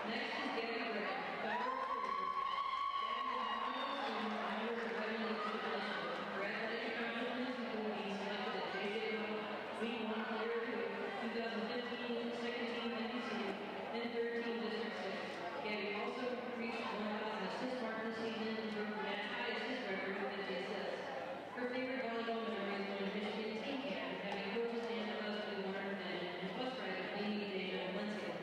Next is Gabby Gray, Federal Service. Gabby is a Iowa Leadership Initiative. Her athletic accomplishments include being selected as JJO League 1 Player of the Year, 2015 Second Team NBC, and Third Team District 6. Gabby also reached 1,000 assist mark this season and broke the match high assist record with 50 assists. Her favorite volleyball memory is going to Michigan team camp, having coaches stand with us with one vision and bus ride with Amy, Dana, and Lindsay.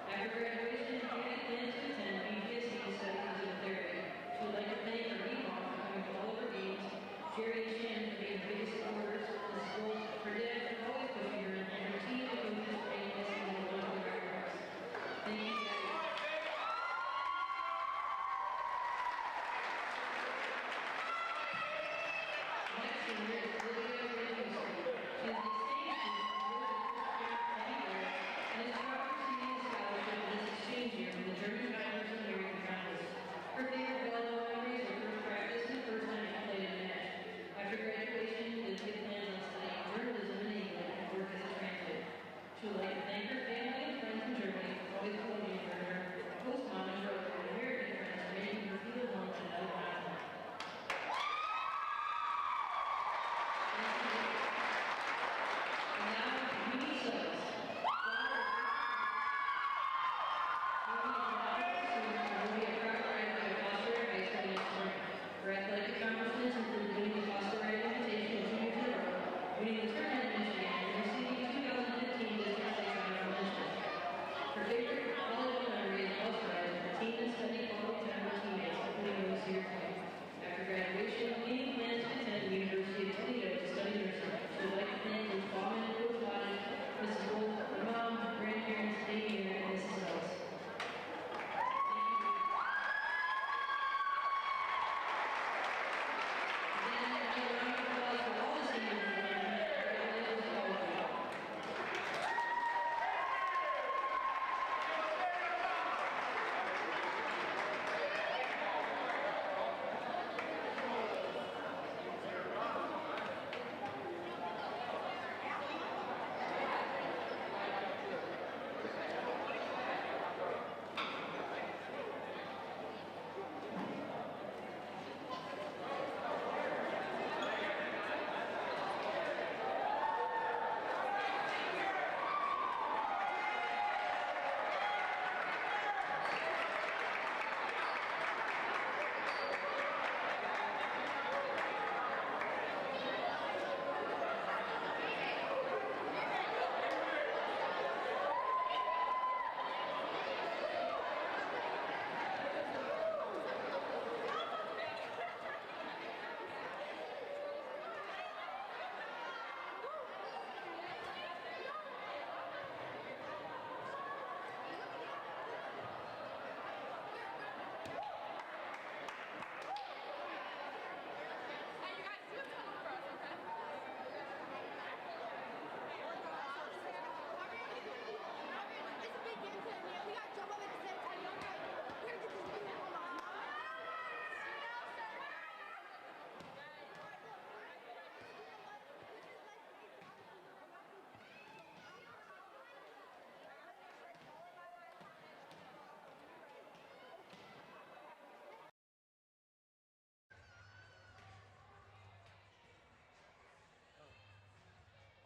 After graduation, Gabby plans to attend BPSC studies in physical therapy. She would like to thank her mom for coming to all of her games, Jerry and Shannon for being the biggest supporters, Mrs. Gold, her dad for always pushing her, and her team of coaches for making this season one of the records. Thank you, Gabby. She would like to thank her family and friends in Germany for always believing in her, host mom and brother, and American friends for making her feel at home and another island. And now, Mimi Suggs. Her athletic accomplishments include winning the Foster Red Invitational Junior Zero, winning the tournament in Michigan, and receiving the 2015 District 6 Honorable Mention. Her favorite volleyball memory is bus rides with her team and spending quality time with teammates, including those here today. After graduation, Mimi plans to attend the University of Toledo to study nursing. She would like to thank Coach Bauman and Coach Lodge, Mrs. Wolf, her mom, her grandparents, Amy, and Mrs. Ellis.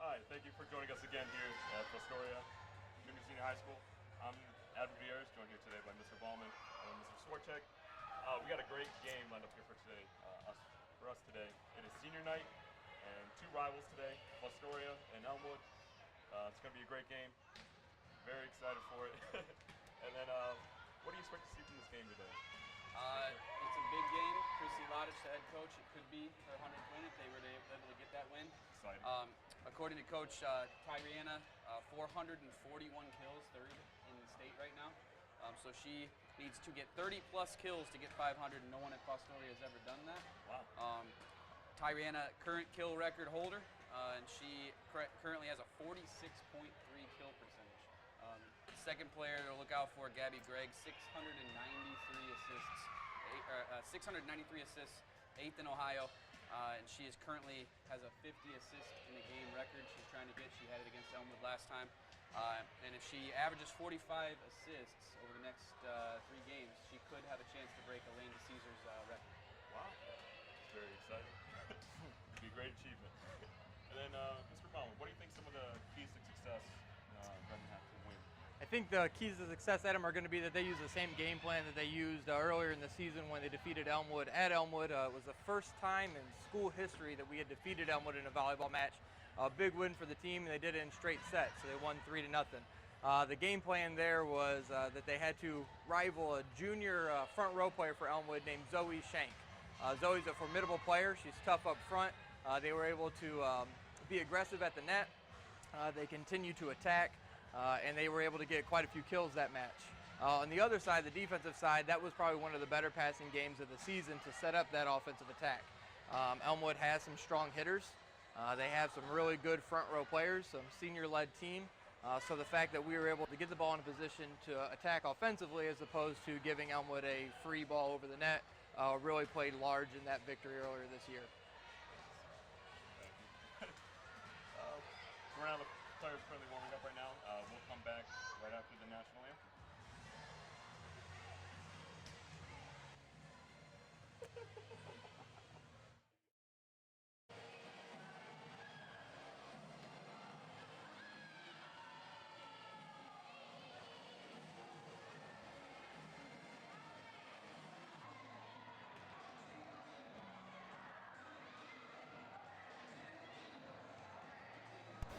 Hi, thank you for joining us again here at Fostoria Junior Senior High School. I'm Adam Vieras, joined here today by Mr. Ballman and Mr. Swarchek. We got a great game lined up here for today. For us today, it is senior night and two rivals today, Fostoria and Elmwood. It's going to be a great game. Very excited for it. And then, what do you expect to see from this game today? It's a big game. Chrissy Lodich, the head coach, it could be her 100th win if they were able to get that win. Exciting. According to Coach Tyriana, 441 kills, third in the state right now. So she needs to get 30 plus kills to get 500, and no one at Fostoria has ever done that. Wow. Tyriana, current kill record holder, and she currently has a 46.3 kill percentage. Second player to look out for, Gabby Gregg, 693 assists, 8th in Ohio, and she is currently has a 50 assist in a game record she's trying to get. She had it against Elmwood last time. And if she averages 45 assists over the next 3 games, she could have a chance to break Elaine DeCaesar's record. Wow, it's very exciting. It'd be a great achievement. And then, Mr. Bowman, what do you think some of the keys to success Bremen have to win? I think the keys to success, Adam, are going to be that they use the same game plan that they used earlier in the season when they defeated Elmwood at Elmwood. It was the first time in school history that we had defeated Elmwood in a volleyball match. A big win for the team, and they did it in straight sets, so they won 3-0. The game plan there was that they had to rival a junior front row player for Elmwood named Zoe Shank. Zoe's a formidable player. She's tough up front. They were able to be aggressive at the net. They continued to attack, and they were able to get quite a few kills that match. On the other side, the defensive side, that was probably one of the better passing games of the season to set up that offensive attack. Elmwood has some strong hitters. They have some really good front row players, some senior-led team. So the fact that we were able to get the ball in a position to attack offensively as opposed to giving Elmwood a free ball over the net really played large in that victory earlier this year. We're now the players currently warming up right now. We'll come back right after the national anthem.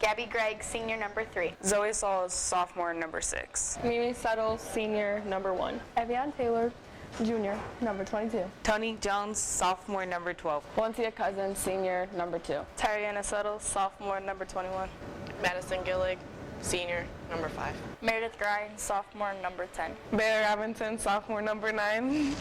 Gabby Gregg, senior number 3. Zoe Sauls, sophomore, number 6. Mimi Settle, senior, number 1. Evian Taylor, junior, number 22. Tony Jones, sophomore, number 12. Valencia Cousins, senior, number 2. Tariana Settle, sophomore, number 21. Madison Gillig, senior, number 5. Meredith Grind, sophomore, number 10. Bailey Robinson, sophomore, number 9.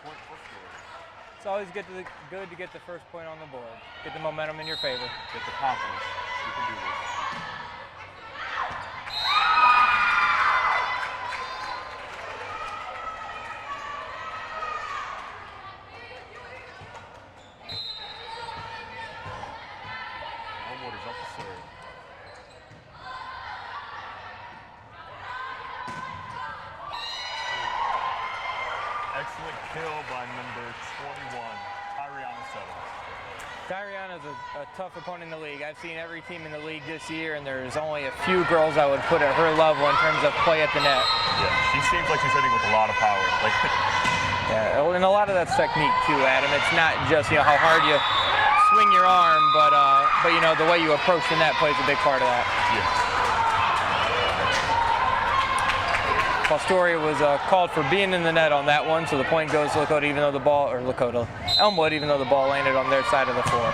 point for Astoria. It's always good to get the first point on the board. Get the momentum in your favor. Get the confidence. You can do this. Elmwood is up to serve. Excellent kill by number 21, Tyriana Settles. Tyriana's a tough opponent in the league. I've seen every team in the league this year, and there's only a few girls I would put at her level in terms of play at the net. Yeah, she seems like she's hitting with a lot of power. Like, yeah, and a lot of that's technique too, Adam. It's not just how hard you swing your arm, but the way you approach the net plays a big part of that. yes. Astoria was called for being in the net on that one, so the point goes to Elmwood, even though the ball landed on their side of the floor.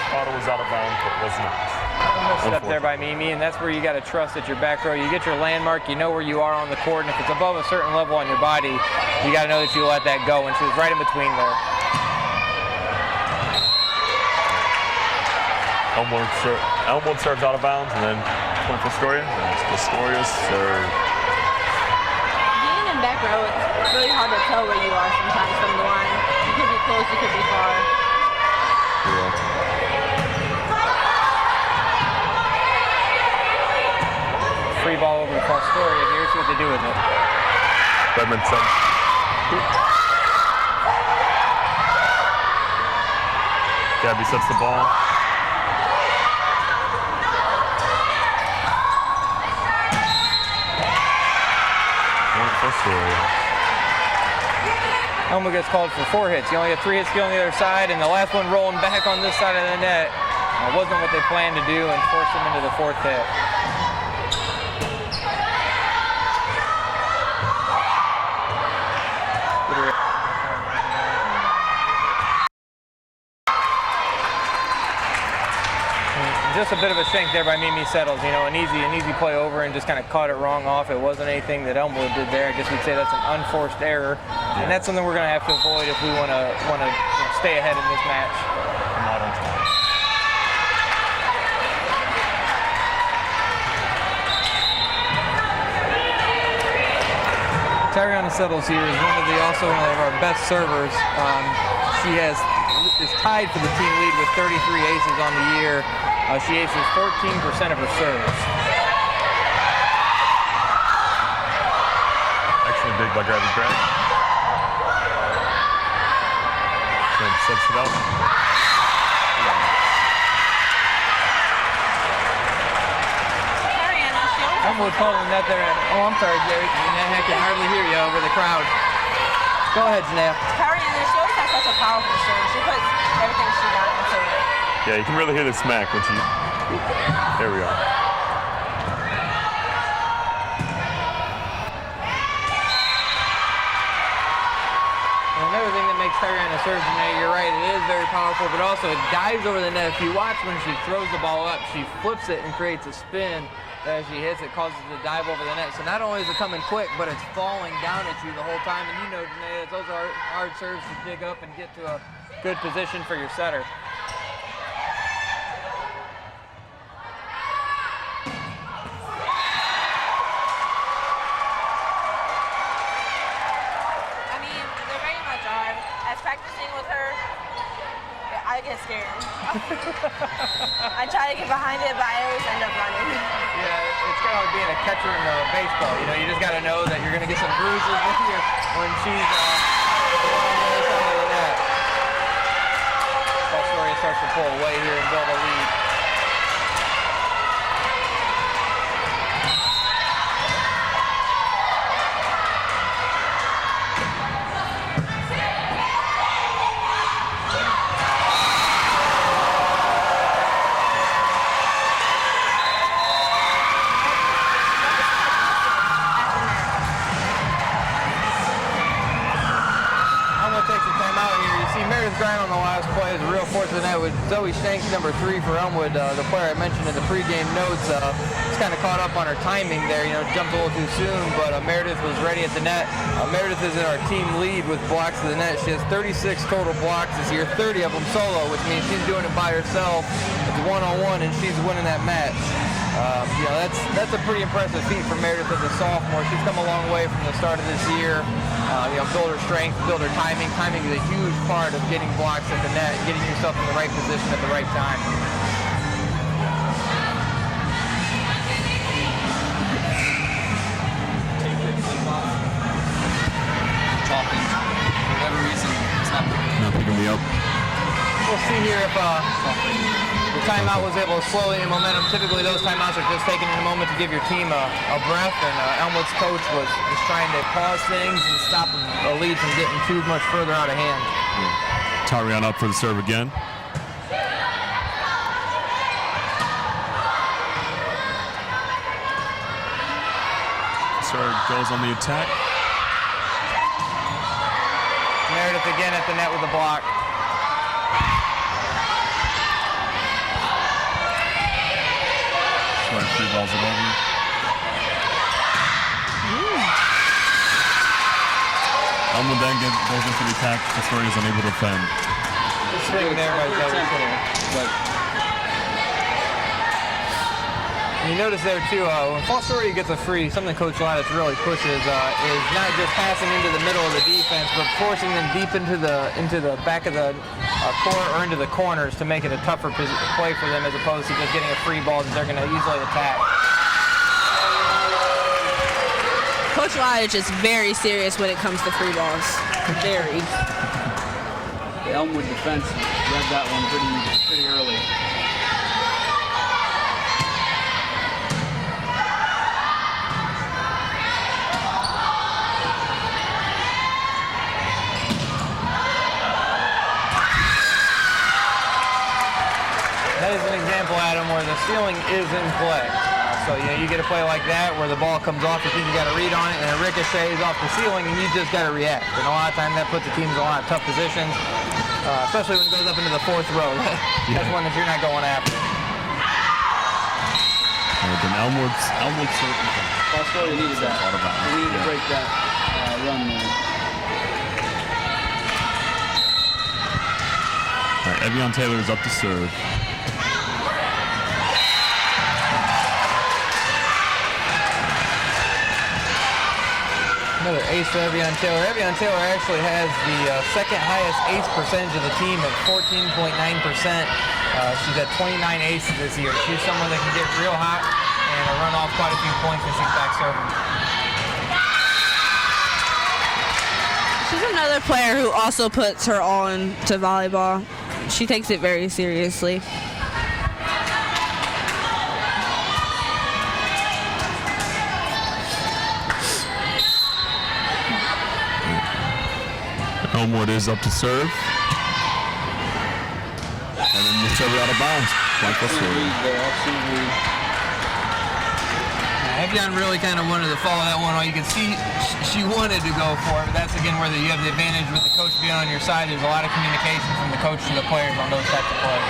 Thought it was out of bounds, but was not. Missed up there by Mimi, and that's where you got to trust that your back row. You get your landmark, you know where you are on the court, and if it's above a certain level on your body, you got to know that you let that go, and she was right in between there. Elmwood serves out of bounds, and then point for Astoria. That's Astoria's serve. Being in back row, it's really hard to tell where you are sometimes from the line. You could be close, you could be far. Yeah. Free ball over to Astoria here. See what they do with it. Edmondson. Gabby sets the ball. Elmwood gets called for 4 hits. You only had 3 hits on the other side, and the last one rolling back on this side of the net wasn't what they planned to do and forced them into the 4th hit. Just a bit of a shank there by Mimi Settles, an easy play over and just kind of caught it wrong off. It wasn't anything that Elmwood did there. I guess we'd say that's an unforced error, and that's something we're going to have to avoid if we want to stay ahead in this match. Not on time. Tyriana Settles here is also one of our best servers. She is tied for the team lead with 33 aces on the year. She aces 14% of her serves. Excellent dig by Gabby Gregg. Sets it up. Elmwood calling that there. Oh, I'm sorry, Jerry. I can hardly hear you over the crowd. Go ahead, Janelle. Tyriana, she always has such a powerful serve. She puts everything she got into it. Yeah, you can really hear the smack when she. There we go. Another thing that makes Tyriana serve, Janae, you're right, it is very powerful, but also it dives over the net. If you watch when she throws the ball up, she flips it and creates a spin. As she hits, it causes it to dive over the net. So not only is it coming quick, but it's falling down at you the whole time. And Janae, those are hard serves to dig up and get to a good position for your setter. I get scared. I try to get behind it, but I always end up running. Yeah, it's kind of like being a catcher in baseball. You just got to know that you're going to get some bruises when she's on the other side of the net. Astoria starts to pull away here and build a lead. Grind on the last play is a real force of the net with Zoe Shanks, number 3 for Elmwood, the player I mentioned in the pregame notes. kind of caught up on her timing there, jumped a little too soon, but Meredith was ready at the net. Meredith is in our team lead with blocks to the net. She has 36 total blocks this year, 30 of them solo, which means she's doing it by herself. It's one-on-one, and she's winning that match. That's a pretty impressive feat for Meredith as a sophomore. She's come a long way from the start of this year. Build her strength, build her timing. Timing is a huge part of getting blocks at the net, getting yourself in the right position at the right time. Talking. For whatever reason, it's not picking me up. We'll see here if the timeout was able to slow any momentum. Typically, those timeouts are just taken in a moment to give your team a breath, and Elmwood's coach was trying to pause things and stop a lead from getting too much further out of hand. Tariana up for the serve again. Serve goes on the attack. Meredith again at the net with a block. Three balls it over. Elmwood then goes into the attack. Fostoria is unable to defend. Good swing there by Zoe. You notice there too, when Fostoria gets a free, something Coach Lattice really pushes is not just passing into the middle of the defense, but forcing them deep into the back of the court or into the corners to make it a tougher play for them, as opposed to just getting a free ball that they're going to easily attack. Coach Lattice is very serious when it comes to free balls. Very. The Elmwood defense read that one pretty early. That is an example, Adam, where the ceiling is in play. So you get a play like that where the ball comes off, you think you got to read on it, and it ricochets off the ceiling, and you just got to react. And a lot of times that puts the teams in a lot of tough positions, especially when it goes up into the fourth row. That's one that you're not going after. Then Elmwood's certainly. Fostoria needed that. We need to break that run there. All right, Evian Taylor is up to serve. Another ace for Evian Taylor. Evian Taylor actually has the second highest ace percentage of the team at 14.9%. She's at 29 aces this year. She's someone that can get real hot and run off quite a few points when she's back serving. She's another player who also puts her all into volleyball. She takes it very seriously. Elmwood is up to serve. And then we'll serve it out of bounds. Evian really kind of wanted to follow that one. You can see she wanted to go for it, but that's again where you have the advantage with the coach being on your side. There's a lot of communication from the coach to the players on those types of plays.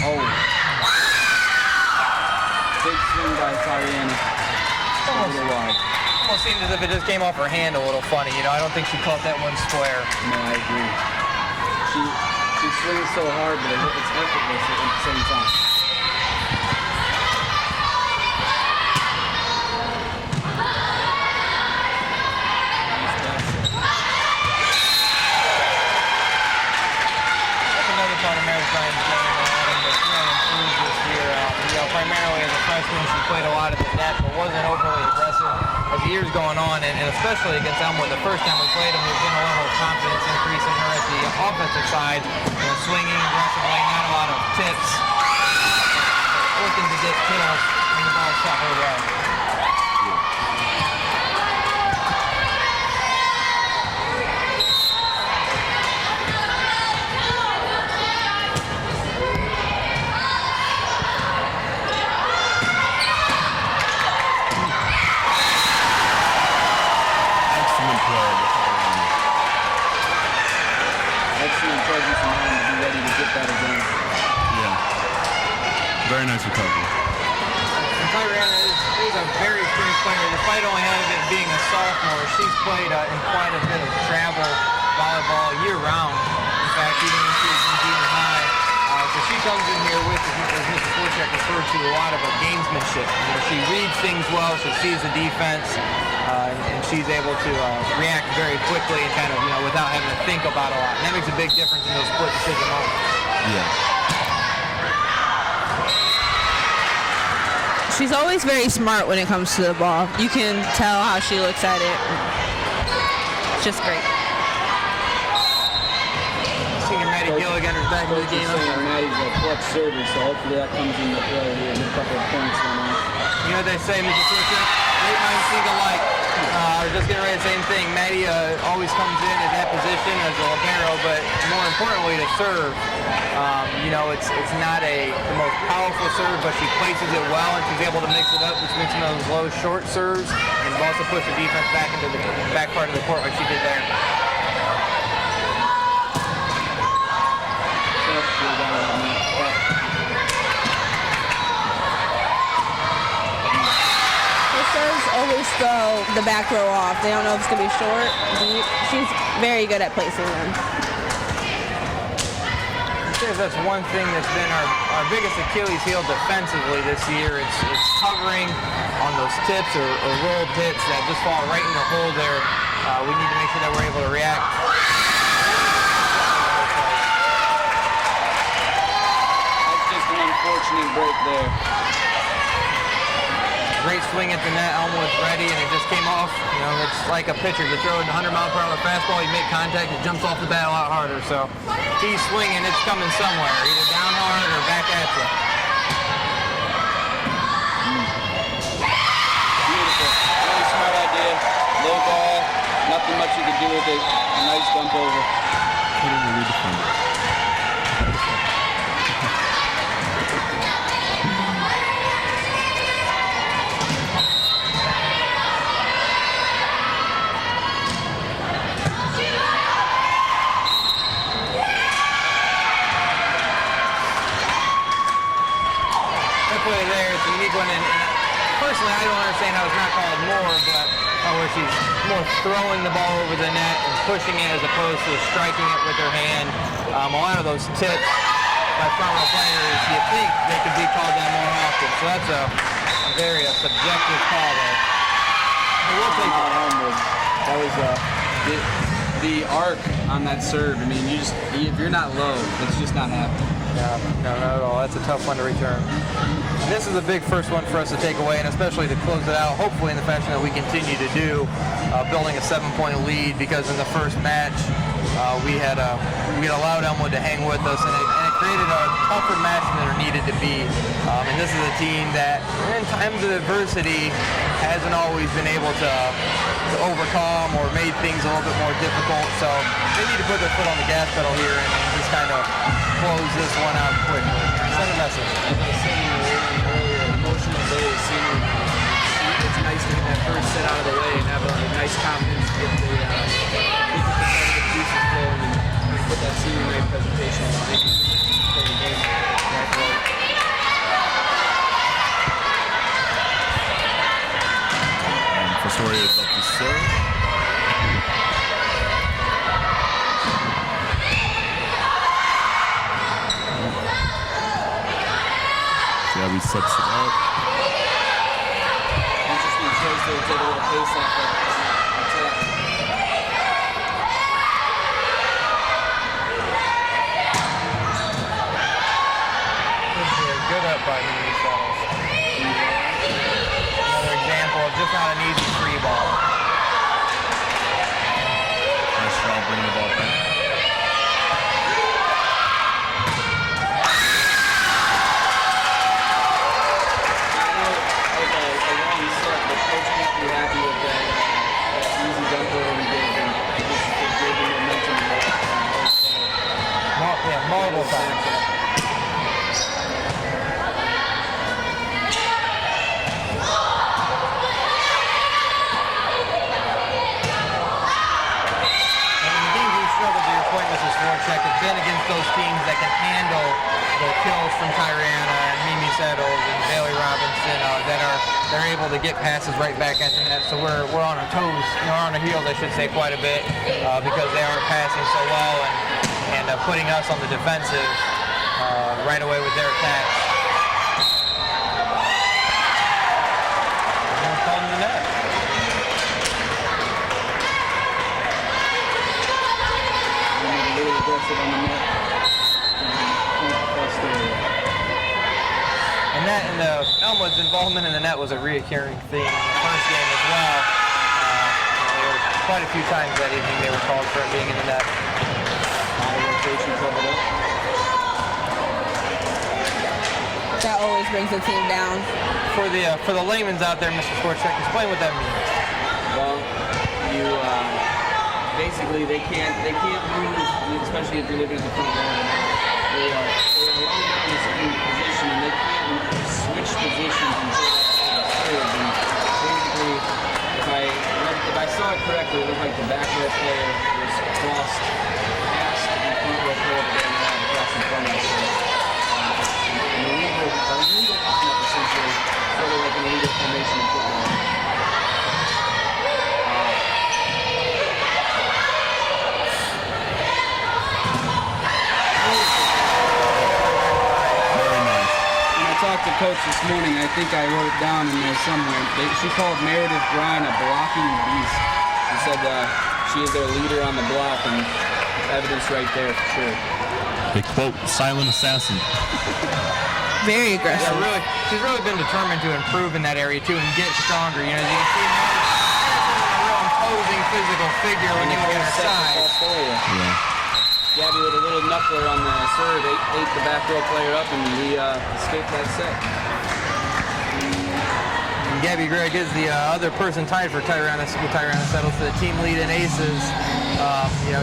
Oh. Big swing by Tariana. A little wide. Almost seemed as if it just came off her hand a little funny. I don't think she caught that one square. No, I agree. She swings so hard, but it's effortless at the same time. That's another part of Maritime's game, Adam, that's really improved this year. Primarily as a freshman, she played a lot at the net, but wasn't overly aggressive. As the year's going on, and especially against Elmwood, the first time we played them, we've been a level of confidence increase in her at the offensive side, swinging aggressively, not a lot of tips, looking to get kills when the ball's shot her way. Excellent presence in mind to be ready to get that again. very nice recovery. Tyriana is a very experienced player. Despite only having it being a sophomore, she's played in quite a bit of travel volleyball year-round. In fact, even when she was in junior high. So she comes in here with, as Mr. Swarchek referred to, a lot of gamesmanship. She reads things well, she sees the defense, and she's able to react very quickly and kind of, without having to think about a lot. And that makes a big difference in those split decision moments. Yeah. She's always very smart when it comes to the ball. You can tell how she looks at it. It's just great. Senior Maddie Gillig enters back into the game. Maddie's a clutch server, so hopefully that comes into play here in a couple of points. You know what they say, Mr. Swarchek? Great minds think alike. I was just getting ready to say the same thing. Maddie always comes in at that position as a libero, but more importantly to serve. It's not the most powerful serve, but she places it well and she's able to mix it up between some of those low short serves and also push the defense back into the back part of the court like she did there. Always throw the back row off. They don't know if it's going to be short, deep. She's very good at placing them. That's one thing that's been our biggest Achilles heel defensively this year. It's covering on those tips or rolled hits that just fall right in the hole there. We need to make sure that we're able to react. That's just an unfortunate break there. Great swing at the net. Elmwood's ready, and it just came off. It's like a pitcher. You throw a 100-mile-per-hour fastball, you make contact, it jumps off the bat a lot harder. So he's swinging, it's coming somewhere, either down hard or back at you. Beautiful. Really smart idea. Low ball, nothing much you can do with it. A nice dump over. Couldn't read the front. There, it's a unique one, and personally I don't understand how it's not called more, but where she's more throwing the ball over the net and pushing it as opposed to striking it with her hand. A lot of those tips by front row players, you think they could be called that more often, so that's a very subjective call there. We'll take it. That was the arc on that serve. I mean, if you're not low, it's just not happening. No, not at all. That's a tough one to return. And this is a big first one for us to take away, and especially to close it out, hopefully in the fashion that we continue to do, building a 7-point lead, because in the first match we had allowed Elmwood to hang with us, and it created a tougher match than there needed to be. And this is a team that, in times of adversity, hasn't always been able to overcome or made things a little bit more difficult. So they need to put their foot on the gas pedal here and just kind of close this one out quickly. Send a message. As I was saying earlier, emotional day is senior night. It's nice to get that first set out of the way and have a nice confidence to get the competitive pieces flowing and put that senior night presentation on the game. Fostoria is up to serve. Gabby sets it up. Interesting choice there to take a little pace off that. Good up by Mimi Settles. Another example of just not an easy free ball. Nice job bringing the ball back. Multiple times. And the games we struggled, to your point, Mrs. Swarchek, have been against those teams that can handle the kills from Tyriana and Mimi Settles and Bailey Robinson they're able to get passes right back at the net. So we're on our toes, we're on our heels, I should say, quite a bit because they are passing so well and putting us on the defensive right away with their attacks. And we're calling the net. A little aggressive on the net. And Elmwood's involvement in the net was a reoccurring theme in the first game as well. There were quite a few times that evening they were called for being in the net. That always brings the team down. For the layman's out there, Mr. Sportscheck, explain what that means. Well, you basically they can't move, especially if you're looking at the front line. They are locked in a certain position and they can't switch positions until that's served. And basically, if I saw it correctly, it looked like the back row player was crossed past the front row player getting out across in front of us. An illegal lineup, essentially, sort of like an illegal formation in football. Talked to Coach this morning. I think I wrote it down in there somewhere. She called Meredith Bryan a blocking beast. She said she is their leader on the block, and evidence right there for sure. They quote silent assassin. Very aggressive. Yeah, really, she's really been determined to improve in that area too and get stronger. You know, you can see Meredith's a real imposing physical figure when you look at her size. Yeah. Gabby with a little knuckler on the serve, ate the back row player up, and we escaped that set. And Gabby Gregg is the other person tied for Tyriana Settles for the team lead in aces.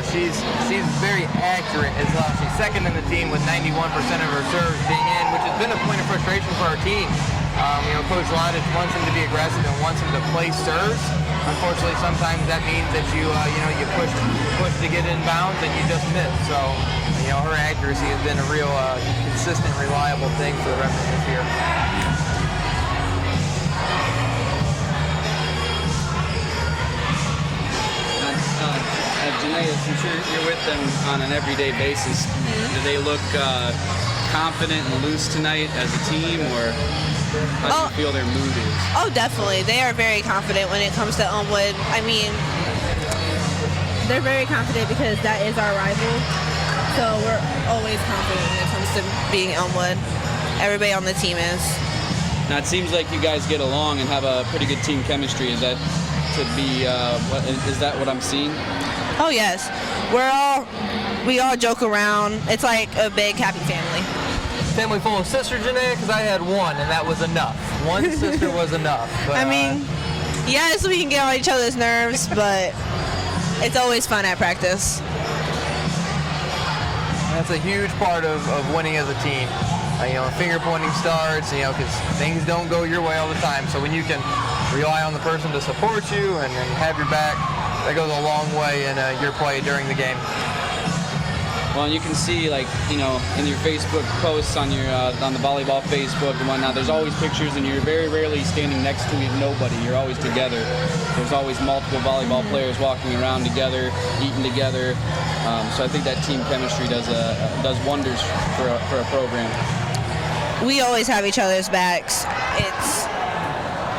She's very accurate as well. She's second in the team with 91% of her serves being in, which has been a point of frustration for our team. Coach London wants him to be aggressive and wants him to play serves. Unfortunately, sometimes that means that you push to get inbounds and you just miss. So, her accuracy has been a real consistent, reliable thing for the rest of this year. Janae, I'm sure you're with them on an everyday basis. Do they look confident and loose tonight as a team, or how do you feel their mood is? Oh, definitely. They are very confident when it comes to Elmwood. I mean, they're very confident because that is our rival. So we're always confident when it comes to being Elmwood. Everybody on the team is. Now, it seems like you guys get along and have a pretty good team chemistry. Is that is that what I'm seeing? Oh, yes. We all joke around. It's like a big, happy family. Family full of sisters, Janae? Because I had one, and that was enough. One sister was enough. But, I mean, yes, we can get on each other's nerves, but it's always fun at practice. That's a huge part of winning as a team. Finger pointing starts, because things don't go your way all the time. So when you can rely on the person to support you and have your back, that goes a long way in your play during the game. Well, you can see, in your Facebook posts on the volleyball Facebook and whatnot, there's always pictures, and you're very rarely standing next to nobody. You're always together. There's always multiple volleyball players walking around together, eating together. So I think that team chemistry does wonders for a program. We always have each other's backs.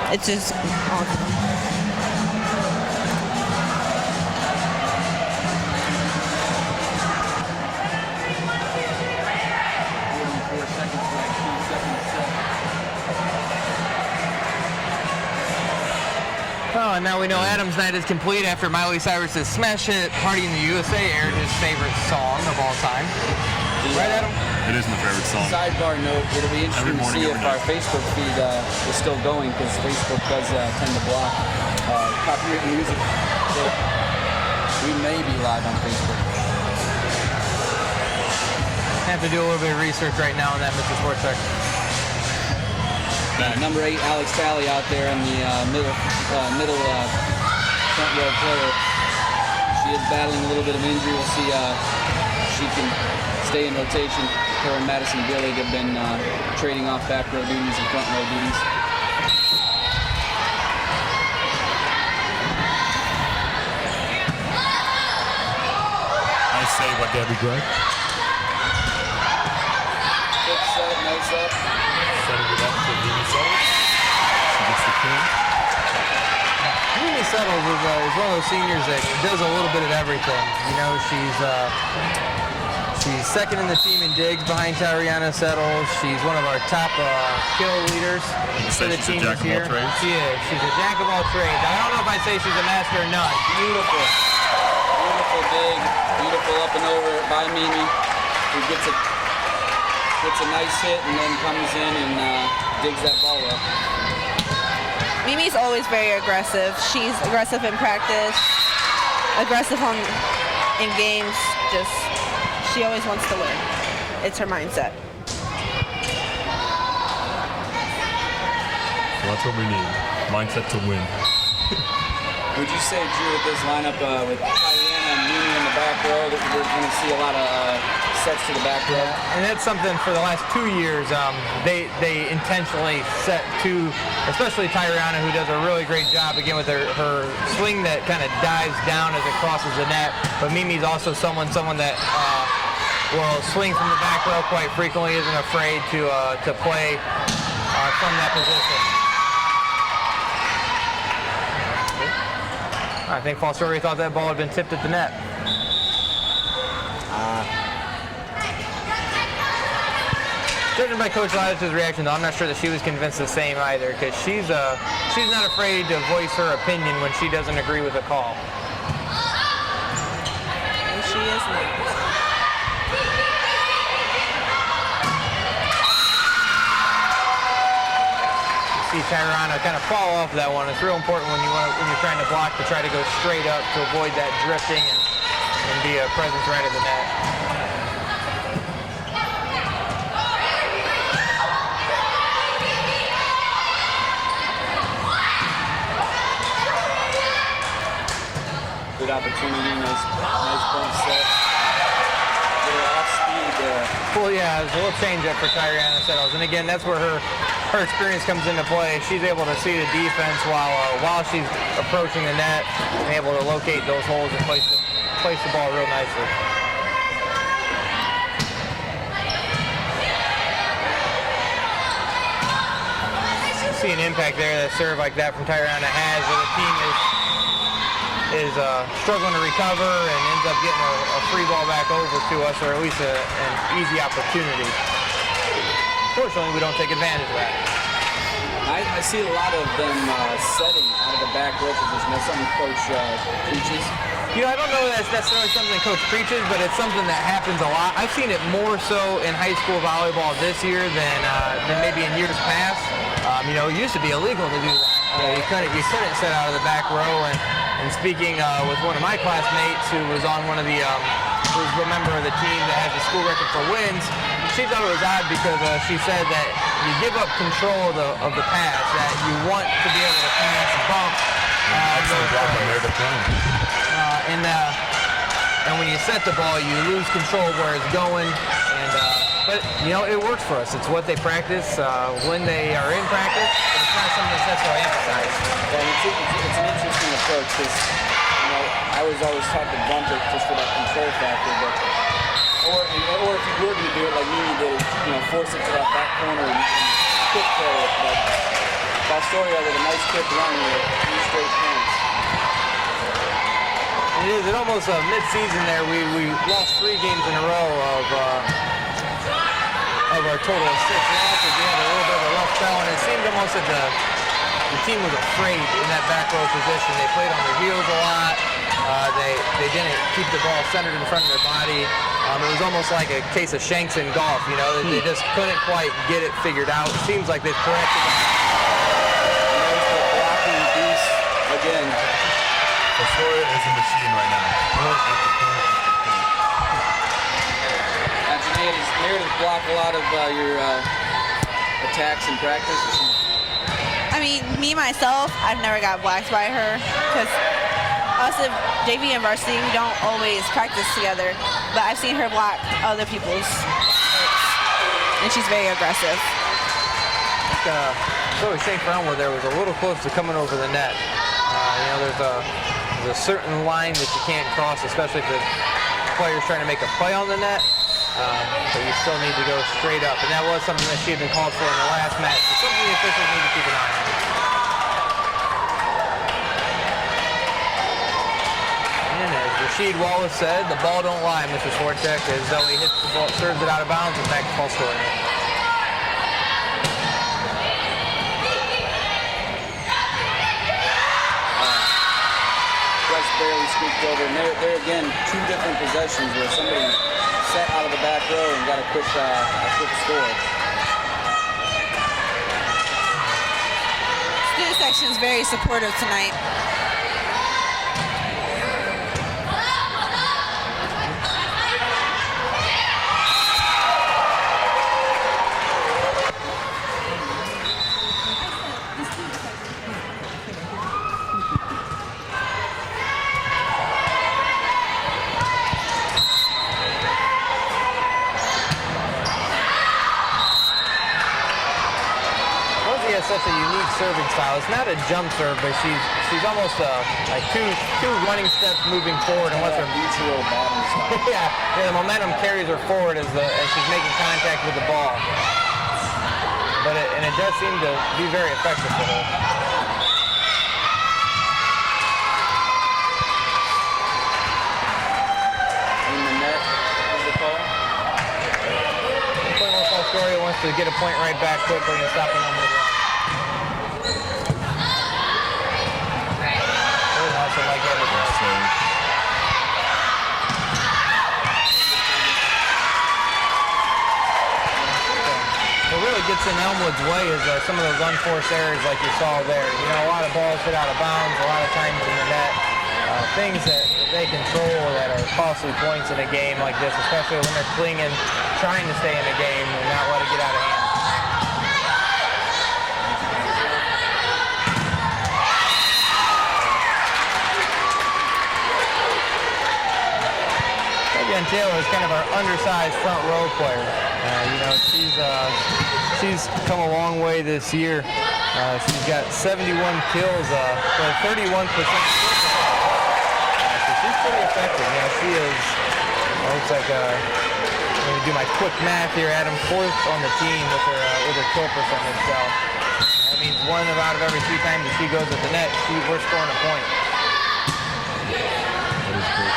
It's just awesome. Oh, and now we know Adam's night is complete after Miley Cyrus's Smash Hit Party in the USA aired his favorite song of all time. Right, Adam? It is my favorite song. Sidebar note, it'll be interesting to see if our Facebook feed is still going, because Facebook does tend to block copyrighted music. So we may be live on Facebook. I have to do a little bit of research right now on that, Mr. Sportscheck. Number 8, Alex Talley out there in the middle front row player. She is battling a little bit of injury. We'll see if she can stay in rotation. her and Madison Gillig have been trading off back row duties and front row duties. Nice save by Gabby Gregg. Good set, nice up. Setting it up for Mimi Settles. She gets the kill. Mimi Settles is one of those seniors that does a little bit of everything. You know, she's second in the team in digs behind Tyriana Settles. She's one of our top kill leaders for the team this year. She is. She's a jack of all trades. I don't know if I'd say she's a master of none. Beautiful. Beautiful dig. Beautiful up and over by Mimi, who gets a nice hit and then comes in and digs that ball up. Mimi's always very aggressive. She's aggressive in practice, aggressive in games. She always wants to win. It's her mindset. So that's what we need. Mindset to win. Would you say, Drew, with this lineup with Tyriana and Mimi in the back row, that we're going to see a lot of sets to the back row? And that's something for the last 2 years they intentionally set to, especially Tyriana, who does a really great job again with her swing that kind of dives down as it crosses the net. But Mimi's also someone that will swing from the back row quite frequently, isn't afraid to play from that position. I think Fostoria thought that ball had been tipped at the net. Judging by Coach Lattich's reaction, though, I'm not sure that she was convinced the same either, because she's not afraid to voice her opinion when she doesn't agree with a call. And she is not. See Tyriana kind of fall off that one. It's real important when you're trying to block to try to go straight up to avoid that drifting and be a presence right at the net. Good opportunity, nice point set. A little off speed there. Well, yeah, it's a little change up for Tyriana Settles, and again, that's where her experience comes into play. She's able to see the defense while she's approaching the net and able to locate those holes and place the ball real nicely. See an impact there that serve like that from Tyriana has, where the team is struggling to recover and ends up getting a free ball back over to us, or at least an easy opportunity. Unfortunately, we don't take advantage of that. I see a lot of them setting out of the back row position. That's something Coach preaches. You know, I don't know that that's necessarily something Coach preaches, but it's something that happens a lot. I've seen it more so in high school volleyball this year than maybe in years past. You know, it used to be illegal to do that. You couldn't set out of the back row. And speaking with one of my classmates who was on one of the, who was a member of the team that has the school record for wins, she thought it was odd because she said that you give up control of the pass, that you want to be able to pass, bump. And when you set the ball, you lose control of where it's going. But, you know, it works for us. It's what they practice when they are in practice, but it's not something that's necessarily emphasized. Yeah, it's an interesting approach because, you know, I was always taught to bump it just for that control factor, but or if you were going to do it like Mimi did, you know, force it to that back corner and quick throw it. But Fostoria with a nice quick run with 3 straight points. It is. It almost mid-season there, we lost 3 games in a row of our total of 6 losses. We had a little bit of a rough spell, and it seemed almost that the team was afraid in that back row position. They played on their heels a lot. They didn't keep the ball centered in front of their body. It was almost like a case of shanks in golf, you know. They just couldn't quite get it figured out. It seems like they've corrected it. And there's the blocking beast again. Fostoria is a machine right now. Meredith block a lot of your attacks in practice. I mean, me myself, I've never got blocked by her because us at JV and varsity, we don't always practice together. But I've seen her block other people's hits. and she's very aggressive. Zoe St. Elmwood there was a little close to coming over the net. There's a certain line that you can't cross, especially if the player's trying to make a play on the net. But you still need to go straight up, and that was something that she had been called for in the last match. So something the officials need to keep an eye on. And as Rasheed Wallace said, the ball don't lie, Mr. Swarchek, as Zoe hits the ball, serves it out of bounds, and back to full score. Barely squeaked over, and there again, two different possessions where somebody sat out of the back row and got a quick score. Student section's very supportive tonight. Such a unique serving style. It's not a jump serve, but she's almost like two running steps moving forward, and what's her bottom style. yeah, the momentum carries her forward as she's making contact with the ball. But it does seem to be very effective for her. In the net is the call. Astoria wants to get a point right back quickly and stop the number. Like what really gets in Elmwood's way is some of those unforced errors like you saw there. A lot of balls hit out of bounds, a lot of times in the net. Things that they control that are costly points in a game like this, especially when they're clinging, trying to stay in the game and not let it get out of hand. Taylor is kind of our undersized front row player. She's come a long way this year. She's got 71 kills for 31%. So she's pretty effective. She is. Looks like let me do my quick math here. Adam fourth on the team with her kill percentage. So that means one out of every 3 times that she goes at the net, we're scoring a point. That is great.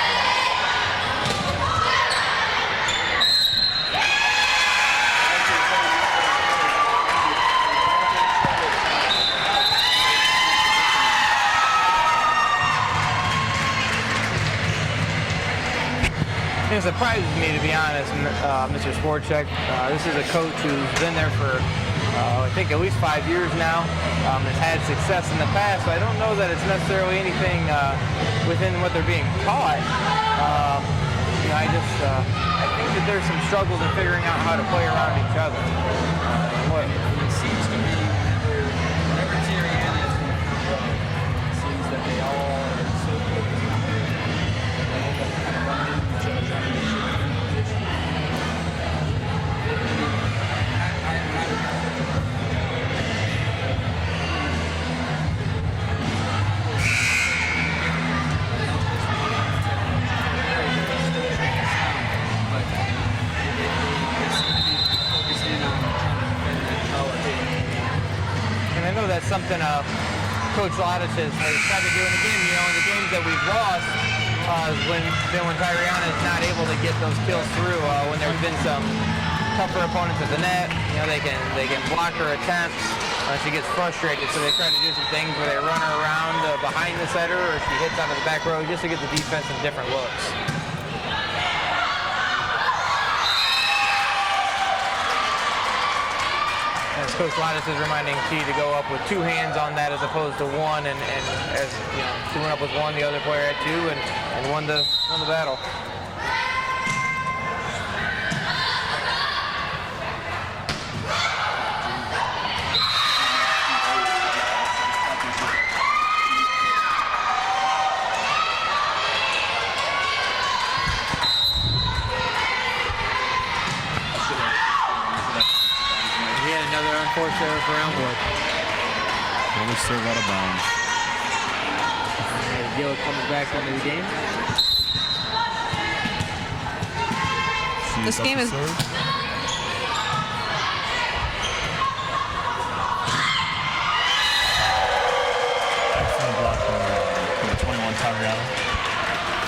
It surprises me, to be honest, Mr. Swarchek. This is a coach who's been there for, I think, at least 5 years now. Has had success in the past, so I don't know that it's necessarily anything within what they're being taught. I think that there's some struggles in figuring out how to play around each other. It seems to me whenever Tyriana is in the front row, it seems that they all are so focused on her. They end up kind of running into each other trying to make sure they're in position. And I know that's something Coach Lattice has tried to do. And again, in the games that we've lost, when Tyriana is not able to get those kills through, when there's been some tougher opponents at the net, they can block her attempts. She gets frustrated, so they try to do some things where they run her around behind the setter, or she hits out of the back row just to get the defense in different looks. As Coach Lattice is reminding T to go up with 2 hands on that as opposed to 1, and as she went up with 1, the other player had 2, and won the battle. serve for Elmwood. Only serve out of bounds. Gillick comes back into the game. This game is.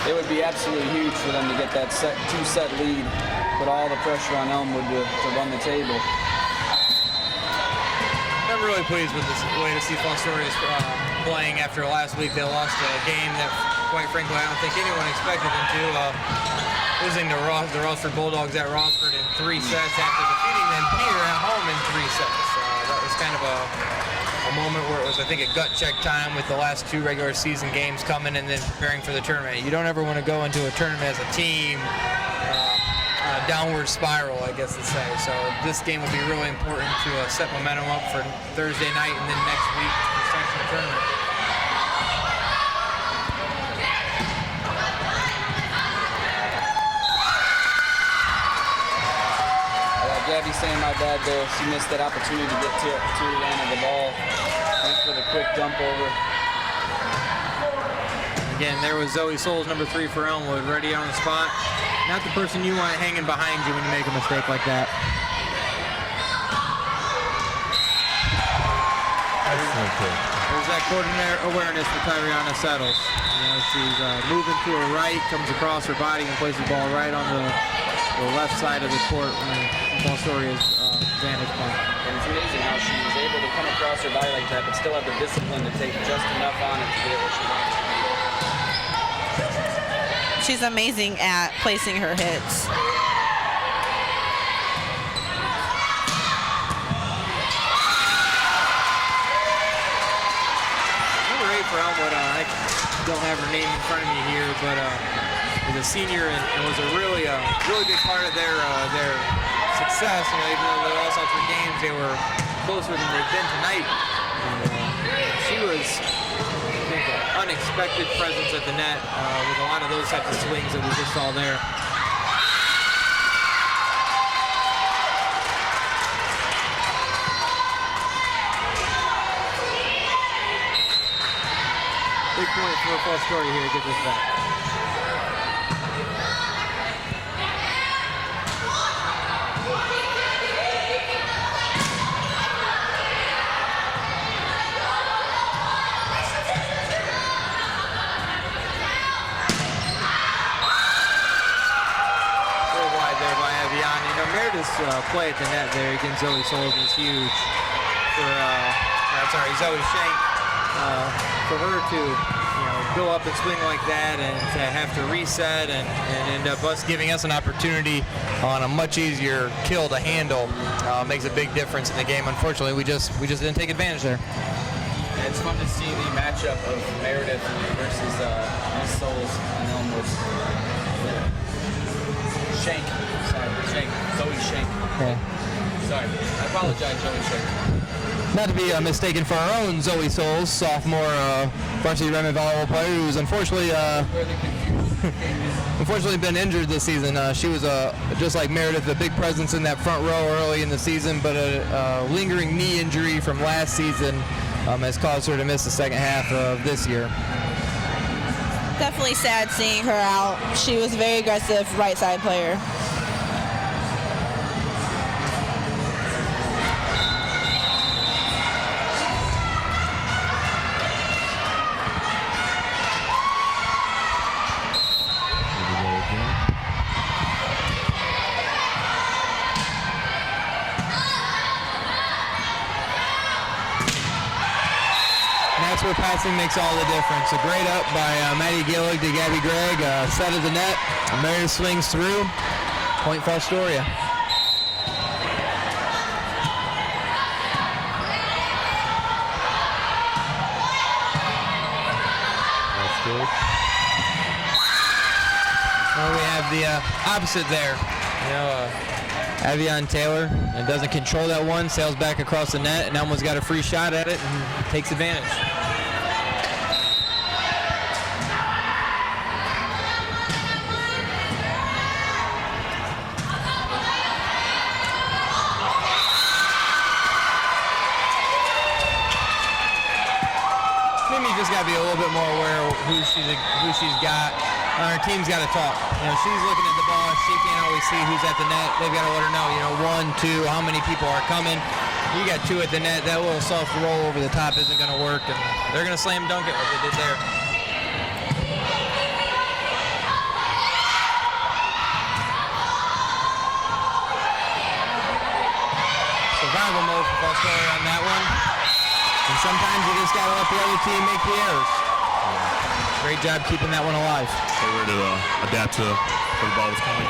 It would be absolutely huge for them to get that two-set lead, put all the pressure on Elmwood to run the table. I'm really pleased with this way to see Fostoria is playing after last week. They lost a game that, quite frankly, I don't think anyone expected them to. Losing to the Rossford Bulldogs at Rossford in 3 sets after defeating them here at home in 3 sets. That was kind of a moment where it was, I think, a gut check time with the last 2 regular season games coming and then preparing for the tournament. You don't ever want to go into a tournament as a team on a downward spiral, I guess to say. So this game will be really important to set momentum up for Thursday night and then next week for section tournament. Gabby saying my bad there. She missed that opportunity to get to the end of the ball. Went for the quick dump over. Again, there was Zoe Souls, number 3 for Elmwood, ready on the spot. Not the person you want hanging behind you when you make a mistake like that. There's that coordinator awareness for Tyriana Settles. You know, she's moving to her right, comes across her body and plays the ball right on the left side of the court when Fostoria's vantage point. And it's amazing how she was able to come across her body like that, but still have the discipline to take just enough on it to get what she wants to do. She's amazing at placing her hits. Number 8 for Elmwood, I don't have her name in front of me here, but was a senior and was a really big part of their success. You know, even though they lost all 3 games, they were closer than they've been tonight. She was, I think, an unexpected presence at the net with a lot of those types of swings that we just saw there. Big point for Fostoria here to get this back. Play at the net there against Zoe Souls is huge for Zoe Shank. For her to go up and swing like that and to have to reset and end up us giving us an opportunity on a much easier kill to handle makes a big difference in the game. Unfortunately, we just didn't take advantage there. And it's fun to see the matchup of Meredith versus Miss Souls and Elmwood. Shank. Zoe Shank. Okay. Sorry. I apologize, Zoe Shank. Not to be mistaken for our own Zoe Souls, sophomore varsity Redmond volleyball player who's unfortunately been injured this season. She was just like Meredith, a big presence in that front row early in the season, but a lingering knee injury from last season has caused her to miss the second half of this year. Definitely sad seeing her out. She was a very aggressive right side player. Where passing makes all the difference. A great up by Maddie Gillig to Gabby Gregg. Set of the net. Meredith swings through. Point Fostoria. That's good. Well, we have the opposite there. Avion Taylor and doesn't control that one. Sails back across the net, and Elmo's got a free shot at it and takes advantage. Mimi's just got to be a little bit more aware of who she's got. Her team's got to talk. She's looking at the ball. She can't always see who's at the net. They've got to let her know, 1, 2, how many people are coming. You got 2 at the net. That little soft roll over the top isn't going to work, and they're going to slam dunk it like they did there. Survival mode for Fostoria on that one. And sometimes you just got to let the other team make the errors. Great job keeping that one alive. They were to adapt to where the ball was coming.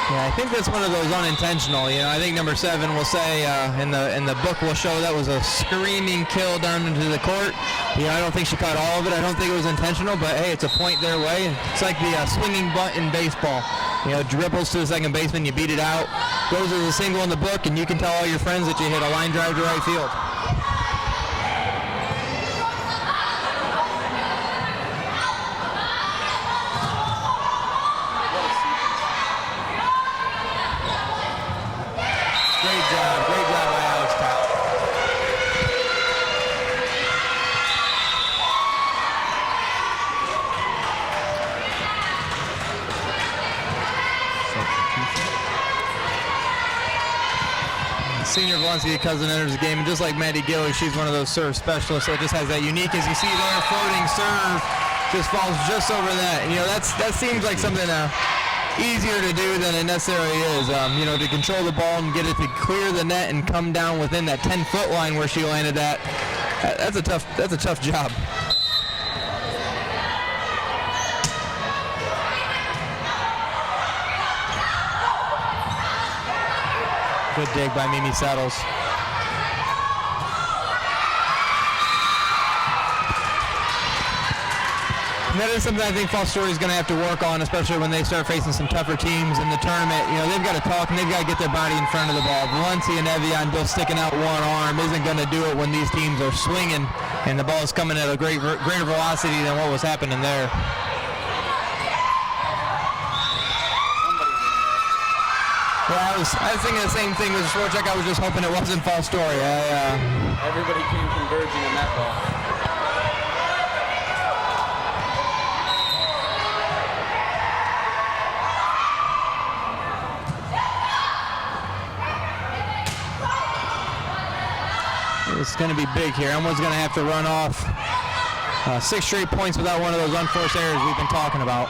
Yeah, I think that's one of those unintentional. I think number 7 will say in the book will show that was a screaming kill down into the court. I don't think she caught all of it. I don't think it was intentional, but hey, it's a point their way. It's like the swinging bunt in baseball. Dribbles to the second baseman, you beat it out, goes as a single in the book, and you can tell all your friends that you hit a line drive to right field. Great job by Alex Top. Senior Valencia cousin enters the game, and just like Maddie Gillig, she's one of those serve specialists that just has that unique, as you see there, floating serve, just falls just over that. That seems like something easier to do than it necessarily is. To control the ball and get it to clear the net and come down within that 10-foot line where she landed at. That's a tough job. Good dig by Mimi Settles. And that is something I think Fostoria is going to have to work on, especially when they start facing some tougher teams in the tournament. They've got to talk and they've got to get their body in front of the ball. Valencia and Evian both sticking out one arm isn't going to do it when these teams are swinging and the ball is coming at a greater velocity than what was happening there. Well, I was thinking the same thing with Swarchek. I was just hoping it wasn't Fostoria. Everybody came converging on that ball. It's going to be big here. Elmwood's going to have to run off 6 straight points without one of those unforced errors we've been talking about.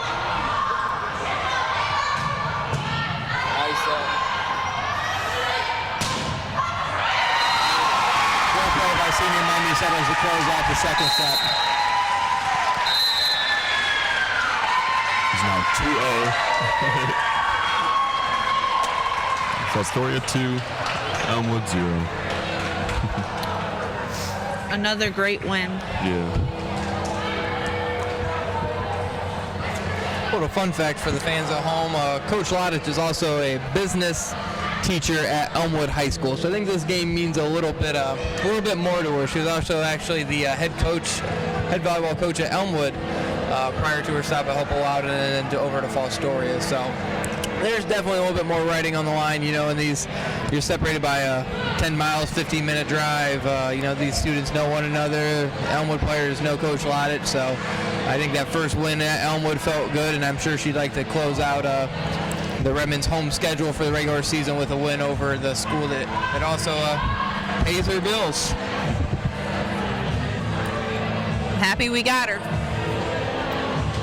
Great play by senior Mimi Settles to close out the second set. It's now 2-0. Fostoria 2, Elmwood 0. Another great win. Yeah. What a fun fact for the fans at home. Coach Lodich is also a business teacher at Elmwood High School, so I think this game means a little bit more to her. She was also actually the head volleyball coach at Elmwood prior to her stop at Hope Loudon and then over to Fostoria. So there's definitely a little bit more riding on the line, and these, you're separated by a 10 miles, 15-minute drive. These students know one another. Elmwood players know Coach Lodich, so I think that first win at Elmwood felt good, and I'm sure she'd like to close out the Redmond's home schedule for the regular season with a win over the school that also pays her bills. Happy we got her.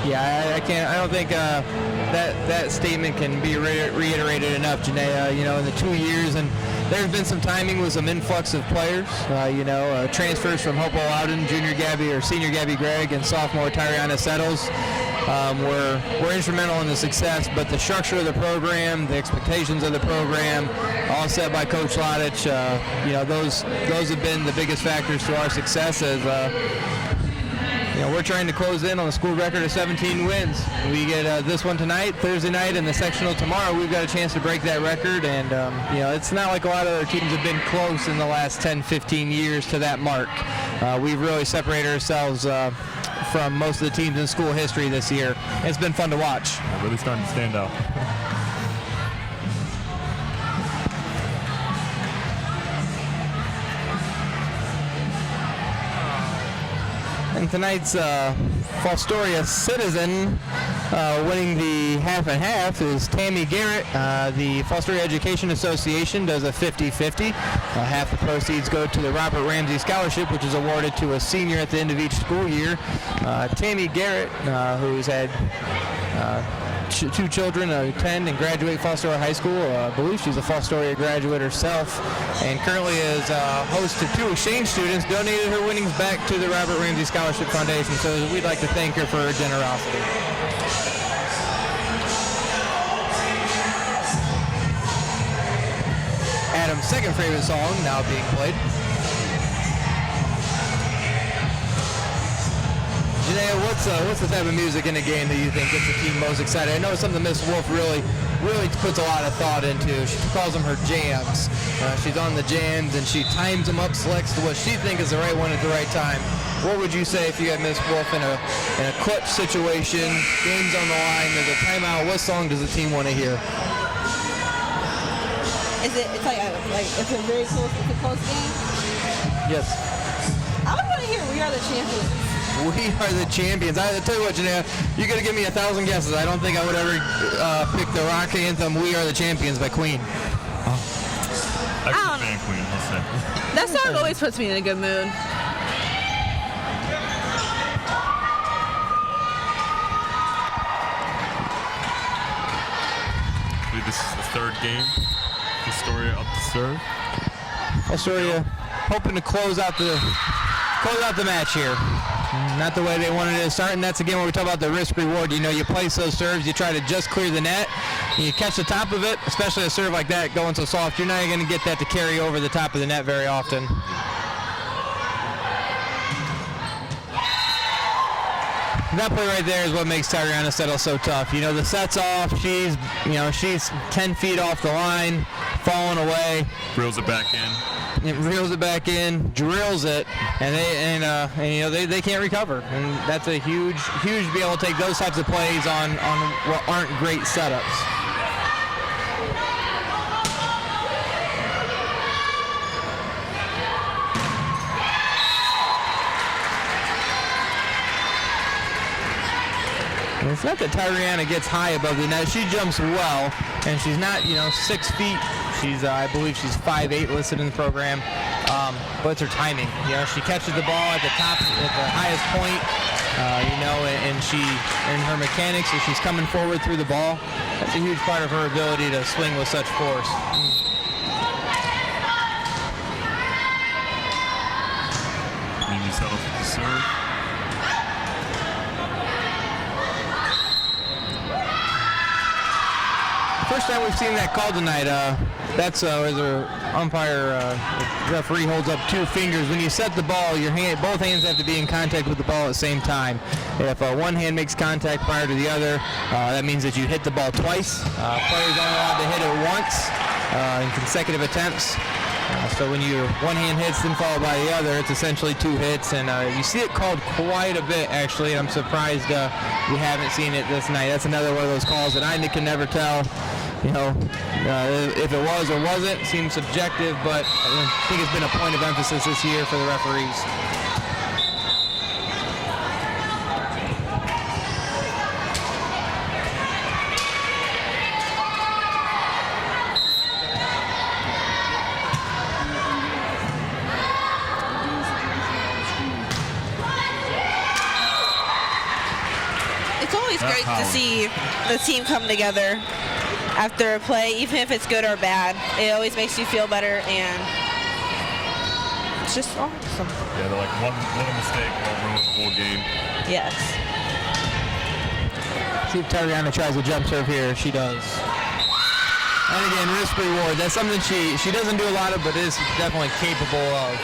Yeah, I don't think that statement can be reiterated enough, Janae. In the 2 years, and there's been some timing with some influx of players. Transfers from Hope Loudon, senior Gabby Gregg, and sophomore Tyriana Settles were instrumental in the success. But the structure of the program, the expectations of the program, all set by Coach Lodich. Those have been the biggest factors to our success. As we're trying to close in on a school record of 17 wins. We get this one tonight, Thursday night, and the sectional tomorrow. We've got a chance to break that record, and it's not like a lot of other teams have been close in the last 10, 15 years to that mark. We've really separated ourselves from most of the teams in school history this year. It's been fun to watch. They're really starting to stand out. And tonight's Fostoria Citizen winning the half and half is Tammy Garrett. The Fostoria Education Association does a 50-50. Half the proceeds go to the Robert Ramsey Scholarship, which is awarded to a senior at the end of each school year. Tammy Garrett, who's had two children attend and graduate Fostoria High School. I believe she's a Fostoria graduate herself, and currently is host to 2 exchange students, donated her winnings back to the Robert Ramsey Scholarship Foundation. So we'd like to thank her for her generosity. Adam's second favorite song now being played. Janaea, what's the type of music in a game that you think gets the team most excited? I know it's something Miss Wolf really puts a lot of thought into. She calls them her jams. She's on the jams and she times them up, selects what she thinks is the right one at the right time. What would you say if you had Miss Wolf in a clutch situation, game's on the line, there's a timeout? What song does the team want to hear? It's like it's a very close game? Yes. I would want to hear We Are the Champions. We Are the Champions. I tell you what, Janaea, you're going to give me 1,000 guesses. I don't think I would ever pick the rock anthem We Are the Champions by Queen. I can fan Queen, I'll say. That song always puts me in a good mood. I believe this is the 3rd game. Fostoria up to serve. Fostoria hoping to close out the match here. Not the way they wanted it to start, and that's again where we talk about the risk reward. You know, you place those serves, you try to just clear the net, you catch the top of it, especially a serve like that going so soft, you're not going to get that to carry over the top of the net very often. That play right there is what makes Tyriana Settle so tough. You know, the set's off, she's 10 feet off the line, falling away. Reels it back in. It reels it back in, drills it, and they can't recover. And that's a huge to be able to take those types of plays on what aren't great setups. And it's not that Tyriana gets high above the net. She jumps well, and she's not 6 feet. I believe she's 5'8" listed in the program, but it's her timing. She catches the ball at the highest point, and her mechanics, if she's coming forward through the ball, that's a huge part of her ability to swing with such force. Mimi settles with the serve. First time we've seen that call tonight. That's where the umpire, referee holds up 2 fingers. When you set the ball, both hands have to be in contact with the ball at the same time. If one hand makes contact prior to the other, that means that you hit the ball twice. Players aren't allowed to hit it once in consecutive attempts. So when one hand hits, then followed by the other, it's essentially 2 hits. And you see it called quite a bit, actually. And I'm surprised we haven't seen it this night. That's another one of those calls that I can never tell. If it was or wasn't, it seems subjective, but I think it's been a point of emphasis this year for the referees. It's always great to see the team come together after a play, even if it's good or bad. It always makes you feel better, and it's just awesome. Yeah, they're like one mistake will ruin the whole game. Yes. See if Tyriana tries a jump serve here. She does. And again, risk reward. That's something she doesn't do a lot of, but is definitely capable of.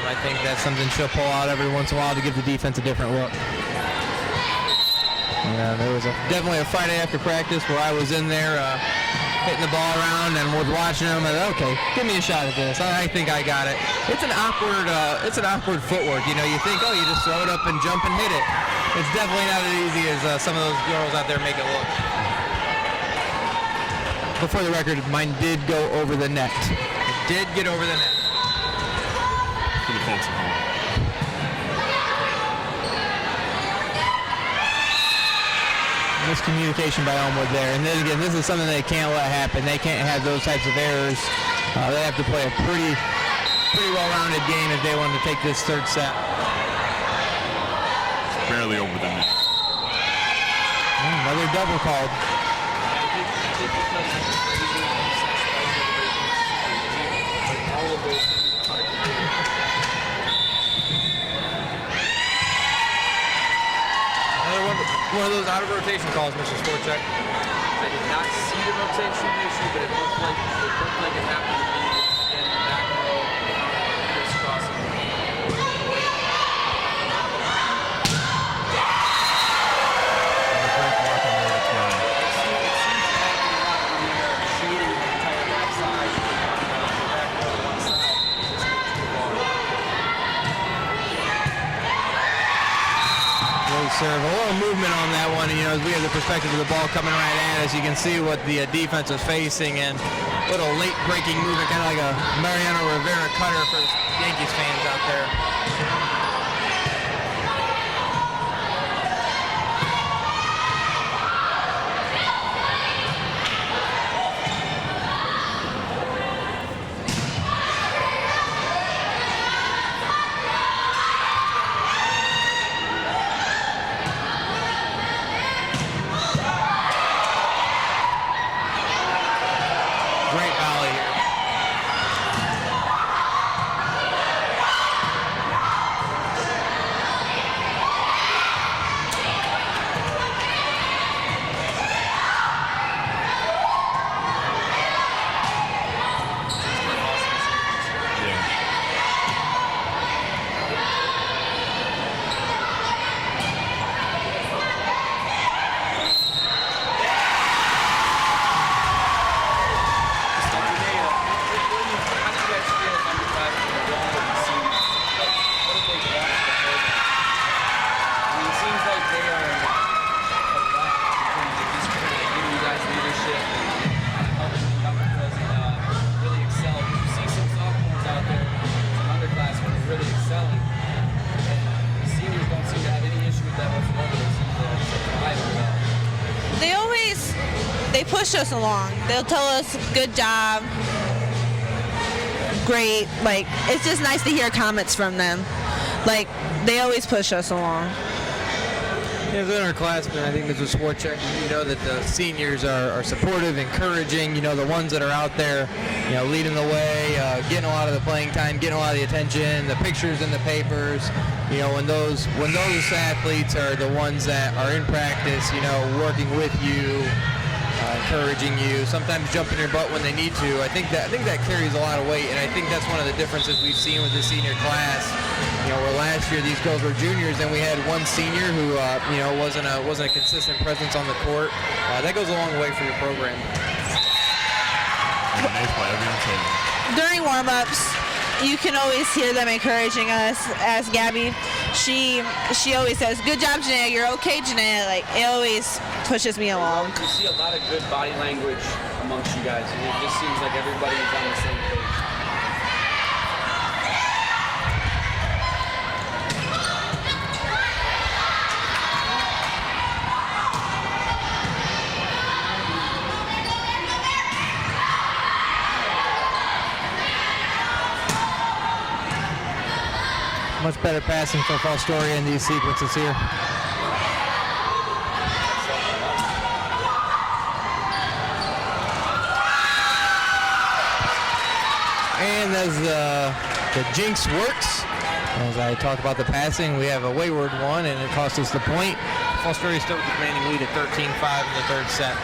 I think that's something she'll pull out every once in a while to give the defense a different look. Yeah, there was definitely a Friday after practice where I was in there hitting the ball around, and was watching them. And okay, give me a shot at this. I think I got it. It's an awkward footwork. You know, you think, oh, you just throw it up and jump and hit it. It's definitely not as easy as some of those girls out there make it look. Before the record, mine did go over the net. It did get over the net. Pretty fancy. Miscommunication by Elmwood there, and then again, this is something they can't let happen. They can't have those types of errors. They have to play a pretty well-rounded game if they want to take this third set. Barely over the net. Another double called. One of those out of rotation calls, Mr. Sportcheck. I did not see the rotation issue, but it looked like it happened to be in the back row, crisscrossing. Serve. A little movement on that one, you know, as we have the perspective of the ball coming right at us. You can see what the defense was facing, and a little late breaking movement, kind of like a Mariano Rivera cutter for the Yankees fans out there. They push us along. They'll tell us, good job, great. Like, it's just nice to hear comments from them. Like, they always push us along. As an underclassmen, I think Mr. Sportcheck, you know that the seniors are supportive, encouraging, you know, the ones that are out there, you know, leading the way, getting a lot of the playing time, getting a lot of the attention, the pictures in the papers. You know, when those athletes are the ones that are in practice, you know, working with you, encouraging you, sometimes jumping your butt when they need to. I think that carries a lot of weight, and I think that's one of the differences we've seen with the senior class. You know, where last year these girls were juniors, and we had one senior who, you know, wasn't a consistent presence on the court. That goes a long way for your program. During warm-ups, you can always hear them encouraging us. As Gabby, she always says, "Good job, Janae. You're okay, Janae." Like, it always pushes me along. You see a lot of good body language amongst you guys. It just seems like everybody is on the same page. Much better passing for Fostoria in these sequences here. And as the jinx works, as I talk about the passing, we have a wayward one, and it cost us the point. Fostoria still with the commanding lead at 13-5 in the third set.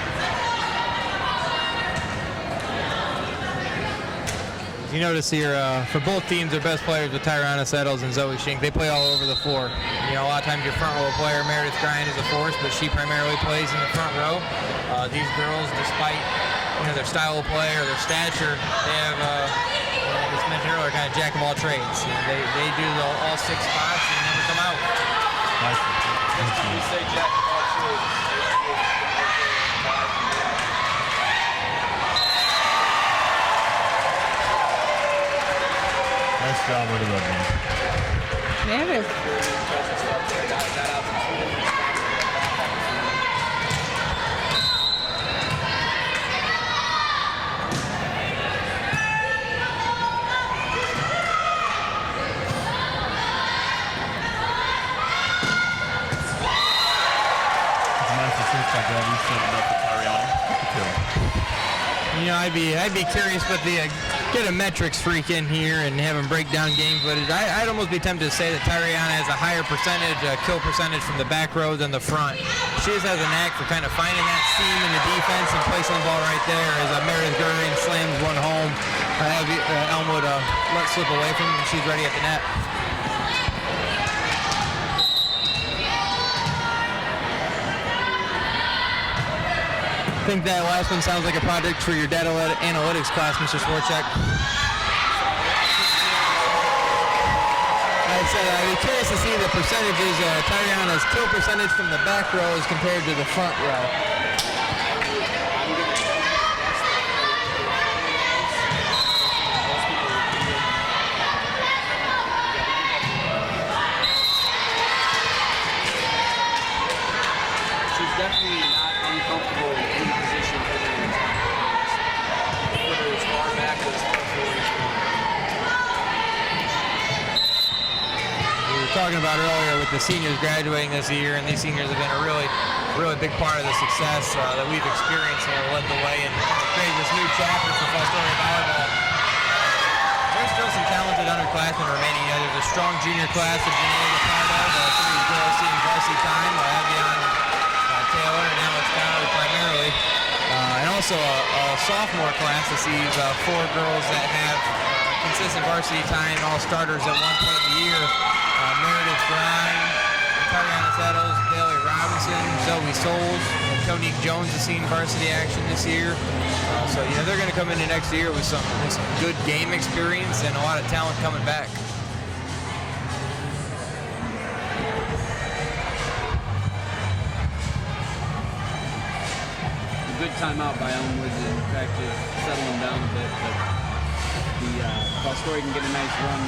You notice here, for both teams, their best players with Tyrana Settles and Zoe Shink. They play all over the floor. You know, a lot of times your front row player, Meredith Bryan, is a force, but she primarily plays in the front row. These girls, despite their style of play or their stature. They have, like I mentioned earlier, kind of jack of all trades. They do all 6 spots and never come out. You say jack of all trades. Nice job with the rugby. Nervous. You know, I'd be curious, but get a metrics freak in here and have him break down game footage. I'd almost be tempted to say that Tyriana has a higher percentage, kill percentage from the back row than the front. She just has a knack for kind of finding that seam in the defense and placing the ball right there as Meredith Goering slams one home. Elmwood let slip away from her and she's ready at the net. I think that last one sounds like a project for your data analytics class, Mr. Swarchek. I said I'd be curious to see the percentages. Tyriana's kill percentage from the back row as compared to the front row. She's definitely not uncomfortable in position for the whether it's far back or as far forward. We were talking about earlier with the seniors graduating this year, and these seniors have been a really big part of the success that we've experienced and led the way and created this new chapter for Fostoria volleyball. There's still some talented underclassmen remaining. There's a strong junior class that Janae is a part of. Some of these girls seeing varsity time. Avion Taylor and Alex Connolly primarily. And also a sophomore class that sees 4 girls that have consistent varsity time, all starters at one point in the year. Meredith Grimes, Tariana Settles, Bailey Robinson, Zoe Souls, Tonique Jones has seen varsity action this year. So, they're going to come into next year with some good game experience and a lot of talent coming back. Good timeout by Elmwood to try to settle them down a bit, but Fostoria can get a nice run,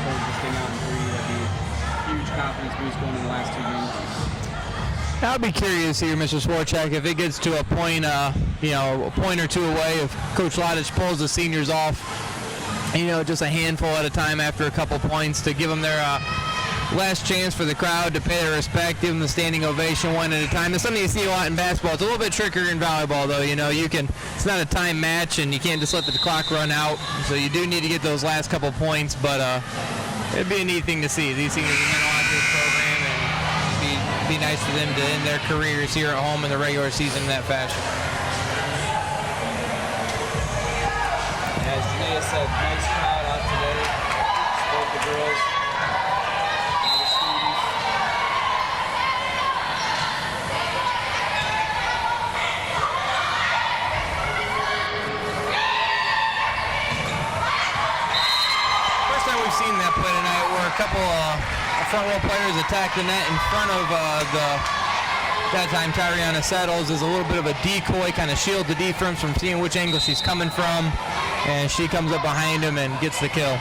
hold this thing out in 3. That'd be a huge confidence boost going in the last 2 games. I'll be curious here, Mr. Swarchek, if it gets to a point, a point or 2 away, if Coach Lodich pulls the seniors off, just a handful at a time after a couple points to give them their last chance for the crowd to pay their respect, give them the standing ovation one at a time. It's something you see a lot in basketball. It's a little bit trickier in volleyball, though. It's not a time match, and you can't just let the clock run out. So you do need to get those last couple points, but it'd be a neat thing to see. These seniors have been on this program, and it'd be nice for them to end their careers here at home in the regular season in that fashion. As Janae said, nice crowd out today. Both the girls. Seen that play tonight where a couple front row players attacked the net in front of that time Tyriana Settles is a little bit of a decoy, kind of shield the defense from seeing which angle she's coming from, and she comes up behind him and gets the kill.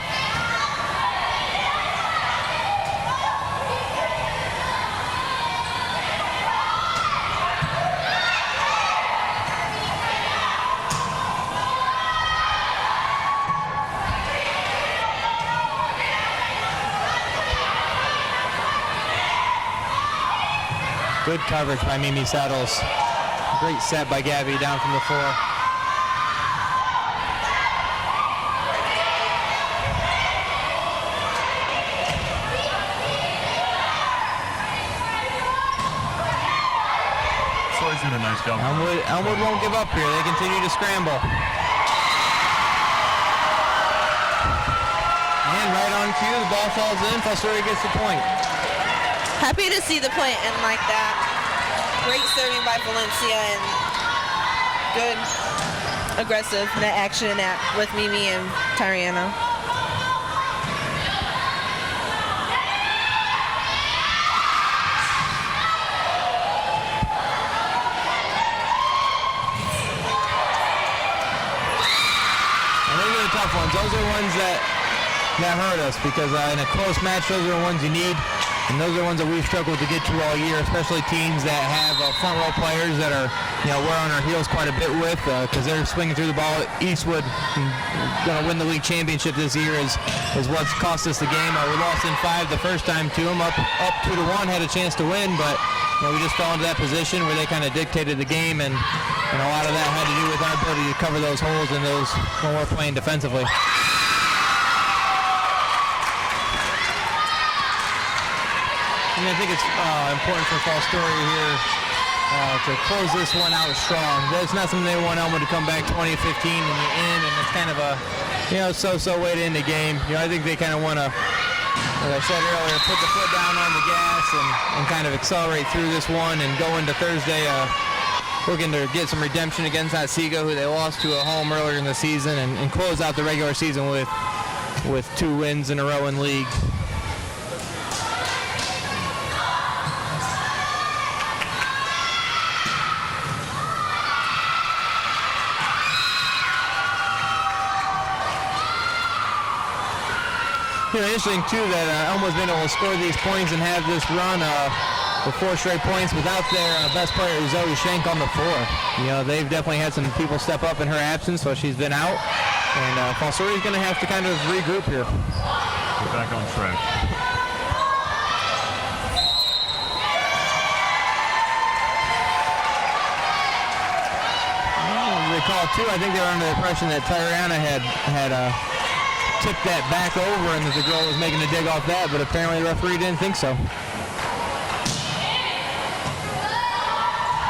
Good coverage by Mimi Settles. Great set by Gabby down from the floor. Troy's doing a nice job. Elmwood won't give up here. They continue to scramble. And right on cue, the ball falls in. Fostoria gets the point. Happy to see the play end like that. Great serving by Valencia and good aggressive, that action with Mimi and Tyriana. Tough ones. Those are ones that hurt us because in a close match, those are the ones you need, and those are the ones that we've struggled to get to all year, especially teams that have front row players that are, we're on our heels quite a bit with because they're swinging through the ball. Eastwood going to win the league championship this year is what's cost us the game. We lost in 5 the first time to them, up 2-1, had a chance to win, but we just fell into that position where they kind of dictated the game, and a lot of that had to do with our ability to cover those holes and those when we're playing defensively. And I think it's important for Fall Story here to close this one out strong. That's not something they want Elmwood to come back 20-15 in the end, and it's kind of a so-so way to end the game. I think they kind of want to, as I said earlier, put the foot down on the gas and kind of accelerate through this one and go into Thursday looking to get some redemption against Otsego, who they lost to at home earlier in the season, and close out the regular season with 2 wins in a row in league. Interesting too that Elmwood's been able to score these points and have this run with 4 straight points without their best player, Zoe Schenk, on the floor. They've definitely had some people step up in her absence while she's been out, and Fall Story's going to have to kind of regroup here. Get back on track. They call too. I think they were under the impression that Tyriana had tipped that back over and that the girl was making a dig off that, but apparently the referee didn't think so.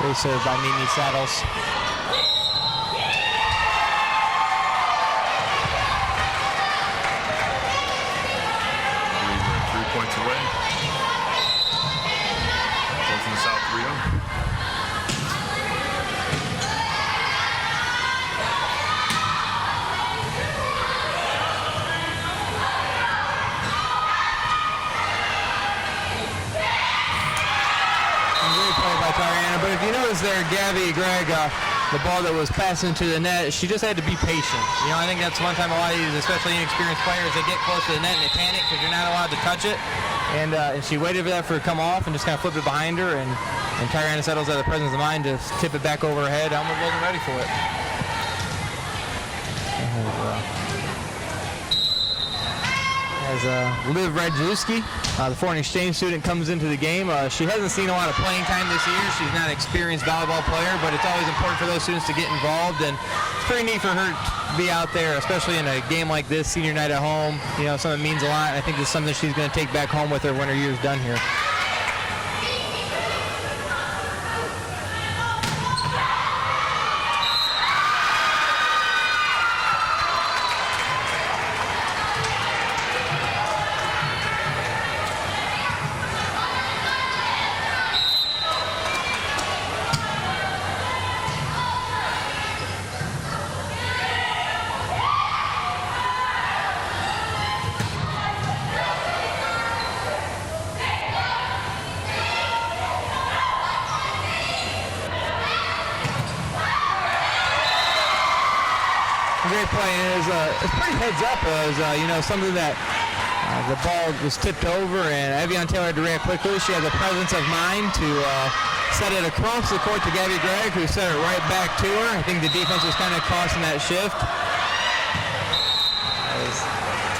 Great serve by Mimi Saddles. 3 points away. Closing this out 3-0. But if you notice there, Gabby Gregg, the ball that was passing to the net, she just had to be patient. I think that's one time a lot of these, especially inexperienced players, they get close to the net and they panic because you're not allowed to touch it. And she waited for that to come off and just kind of flipped it behind her, and Tyriana Settles had the presence of mind to tip it back over her head. Elmwood wasn't ready for it. As Liv Radjewski, the foreign exchange student, comes into the game. She hasn't seen a lot of playing time this year. She's not an experienced volleyball player, but it's always important for those students to get involved, and it's pretty neat for her to be out there, especially in a game like this, senior night at home. Something that means a lot. I think it's something she's going to take back home with her when her year's done here. Great play, and it's pretty heads up. It was something that the ball was tipped over, and Evian Taylor had to react quickly. She had the presence of mind to set it across the court to Gabby Gregg, who set it right back to her. I think the defense was kind of costing that shift.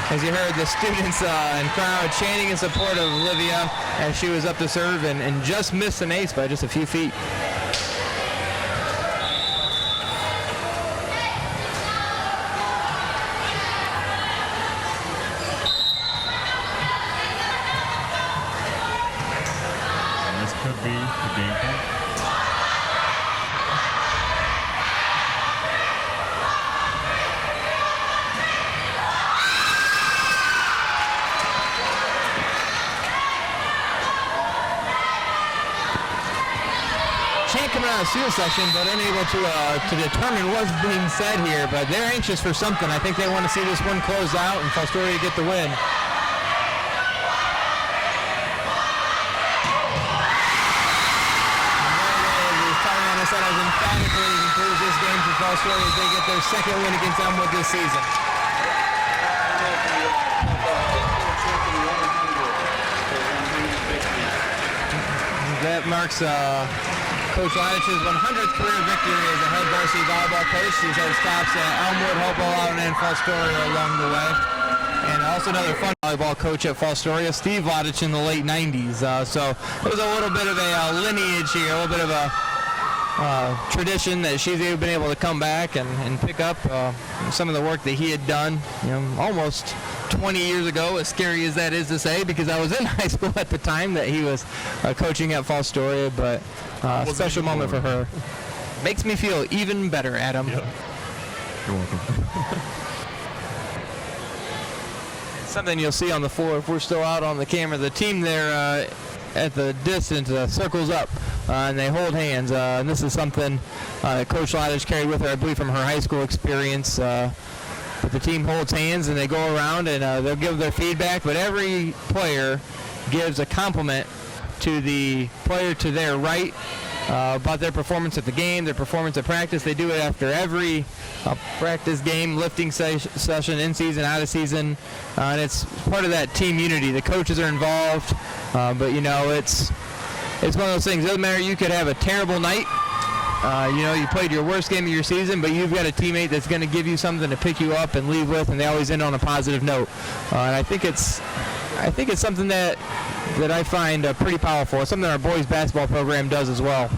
As you heard, the students and crowd chanting in support of Olivia as she was up to serve and just missed an ace by just a few feet. Could be the game plan. chant coming out of the student section, but unable to determine what's being said here. But they're anxious for something. I think they want to see this one close out and Fostoria get the win. Has emphatically improves this game for Fostoria as they get their second win against Elmwood this season. That marks Coach Ladich's 100th career victory as a head varsity volleyball coach. He's had stops at Elmwood, Hopewell, out and Fostoria along the way. And also another fun volleyball coach at Fostoria, Steve Ladich in the late 90s. So there's a little bit of a lineage here, a little bit of a tradition that she's been able to come back and pick up some of the work that he had done, almost 20 years ago, as scary as that is to say, because I was in high school at the time that he was coaching at Fostoria, but a special moment for her. Makes me feel even better, Adam. Yep. You're welcome. Something you'll see on the floor if we're still out on the camera. The team there at the distance circles up and they hold hands. And this is something that Coach Ladich carried with her, I believe, from her high school experience. But the team holds hands and they go around and they'll give their feedback. But every player gives a compliment to the player to their right about their performance at the game, their performance at practice. They do it after every practice game, lifting session, in season, out of season, and it's part of that team unity. The coaches are involved, but it's one of those things. It doesn't matter. You could have a terrible night. You played your worst game of your season, but you've got a teammate that's going to give you something to pick you up and leave with, and they always end on a positive note. And I think it's something that I find pretty powerful. It's something our boys basketball program does as well.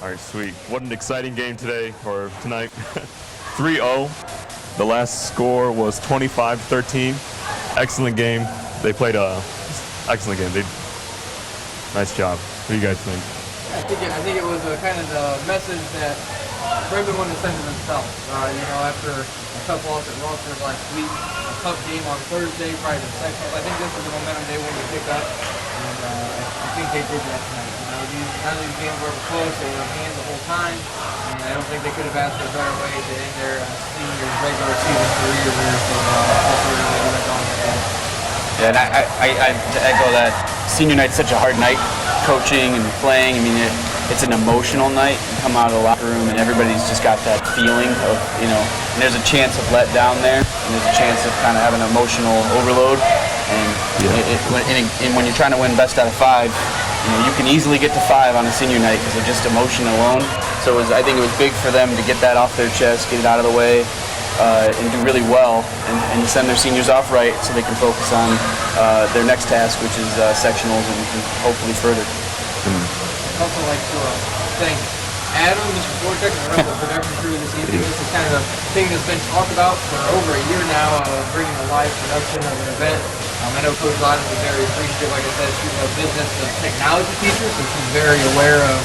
All right, sweet. What an exciting game today, or tonight. 3-0. The last score was 25-13. Excellent game. They played a excellent game. Nice job. What do you guys think? I think it was kind of the message that for everyone to send to themselves. After a tough loss at Rockford last week, a tough game on Thursday prior to the sectional, I think this is the momentum they wanted to pick up, and I think they did that tonight. None of these games were ever close. They were in hand the whole time, and I don't think they could have asked for a better way to end their senior regular season career there. So hopefully they do that down. Yeah, and I to echo that, senior night's such a hard night, coaching and playing. I mean, it's an emotional night. You come out of the locker room and everybody's just got that feeling of, and there's a chance of letdown there, and there's a chance of kind of having an emotional overload. And, and when you're trying to win best out of 5, you can easily get to 5 on a senior night because of just emotion alone. So I think it was big for them to get that off their chest, get it out of the way, and do really well, and send their seniors off right so they can focus on their next task, which is sectionals and hopefully further. I'd also like to thank Adam, Mr. Vorchek, and the rest of the production crew this evening. This is kind of a thing that's been talked about for over a year now, bringing a live production of an event. I know Coach Ladich was very appreciative. Like I said, she's a business and technology teacher, so she's very aware of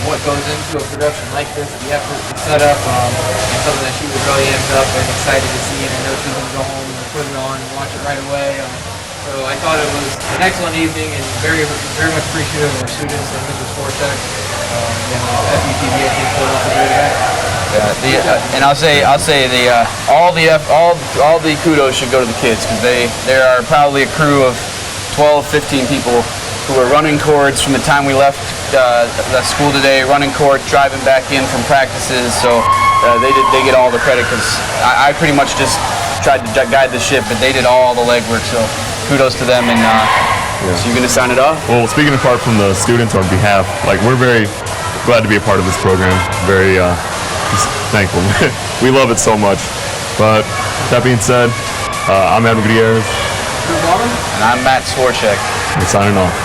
what goes into a production like this, the effort, the setup, and something that she was really amped up and excited to see. And I know she's going to go home and put it on and watch it right away. So I thought it was an excellent evening and very, very much appreciative of our students and Mrs. Vorchek and FUTV. I think pulled off a great event. And I'll say all the kudos should go to the kids, because there are probably a crew of 12, 15 people who are running cords from the time we left the school today, running court, driving back in from practices. So they get all the credit, because I pretty much just tried to guide the ship, but they did all the legwork. So kudos to them. And so you're gonna sign it off? Well, speaking apart from the students on behalf, we're very glad to be a part of this program. Very just thankful. We love it so much. But that being said, I'm Adam Gutierrez. And I'm Matt Swarchek. We're signing off.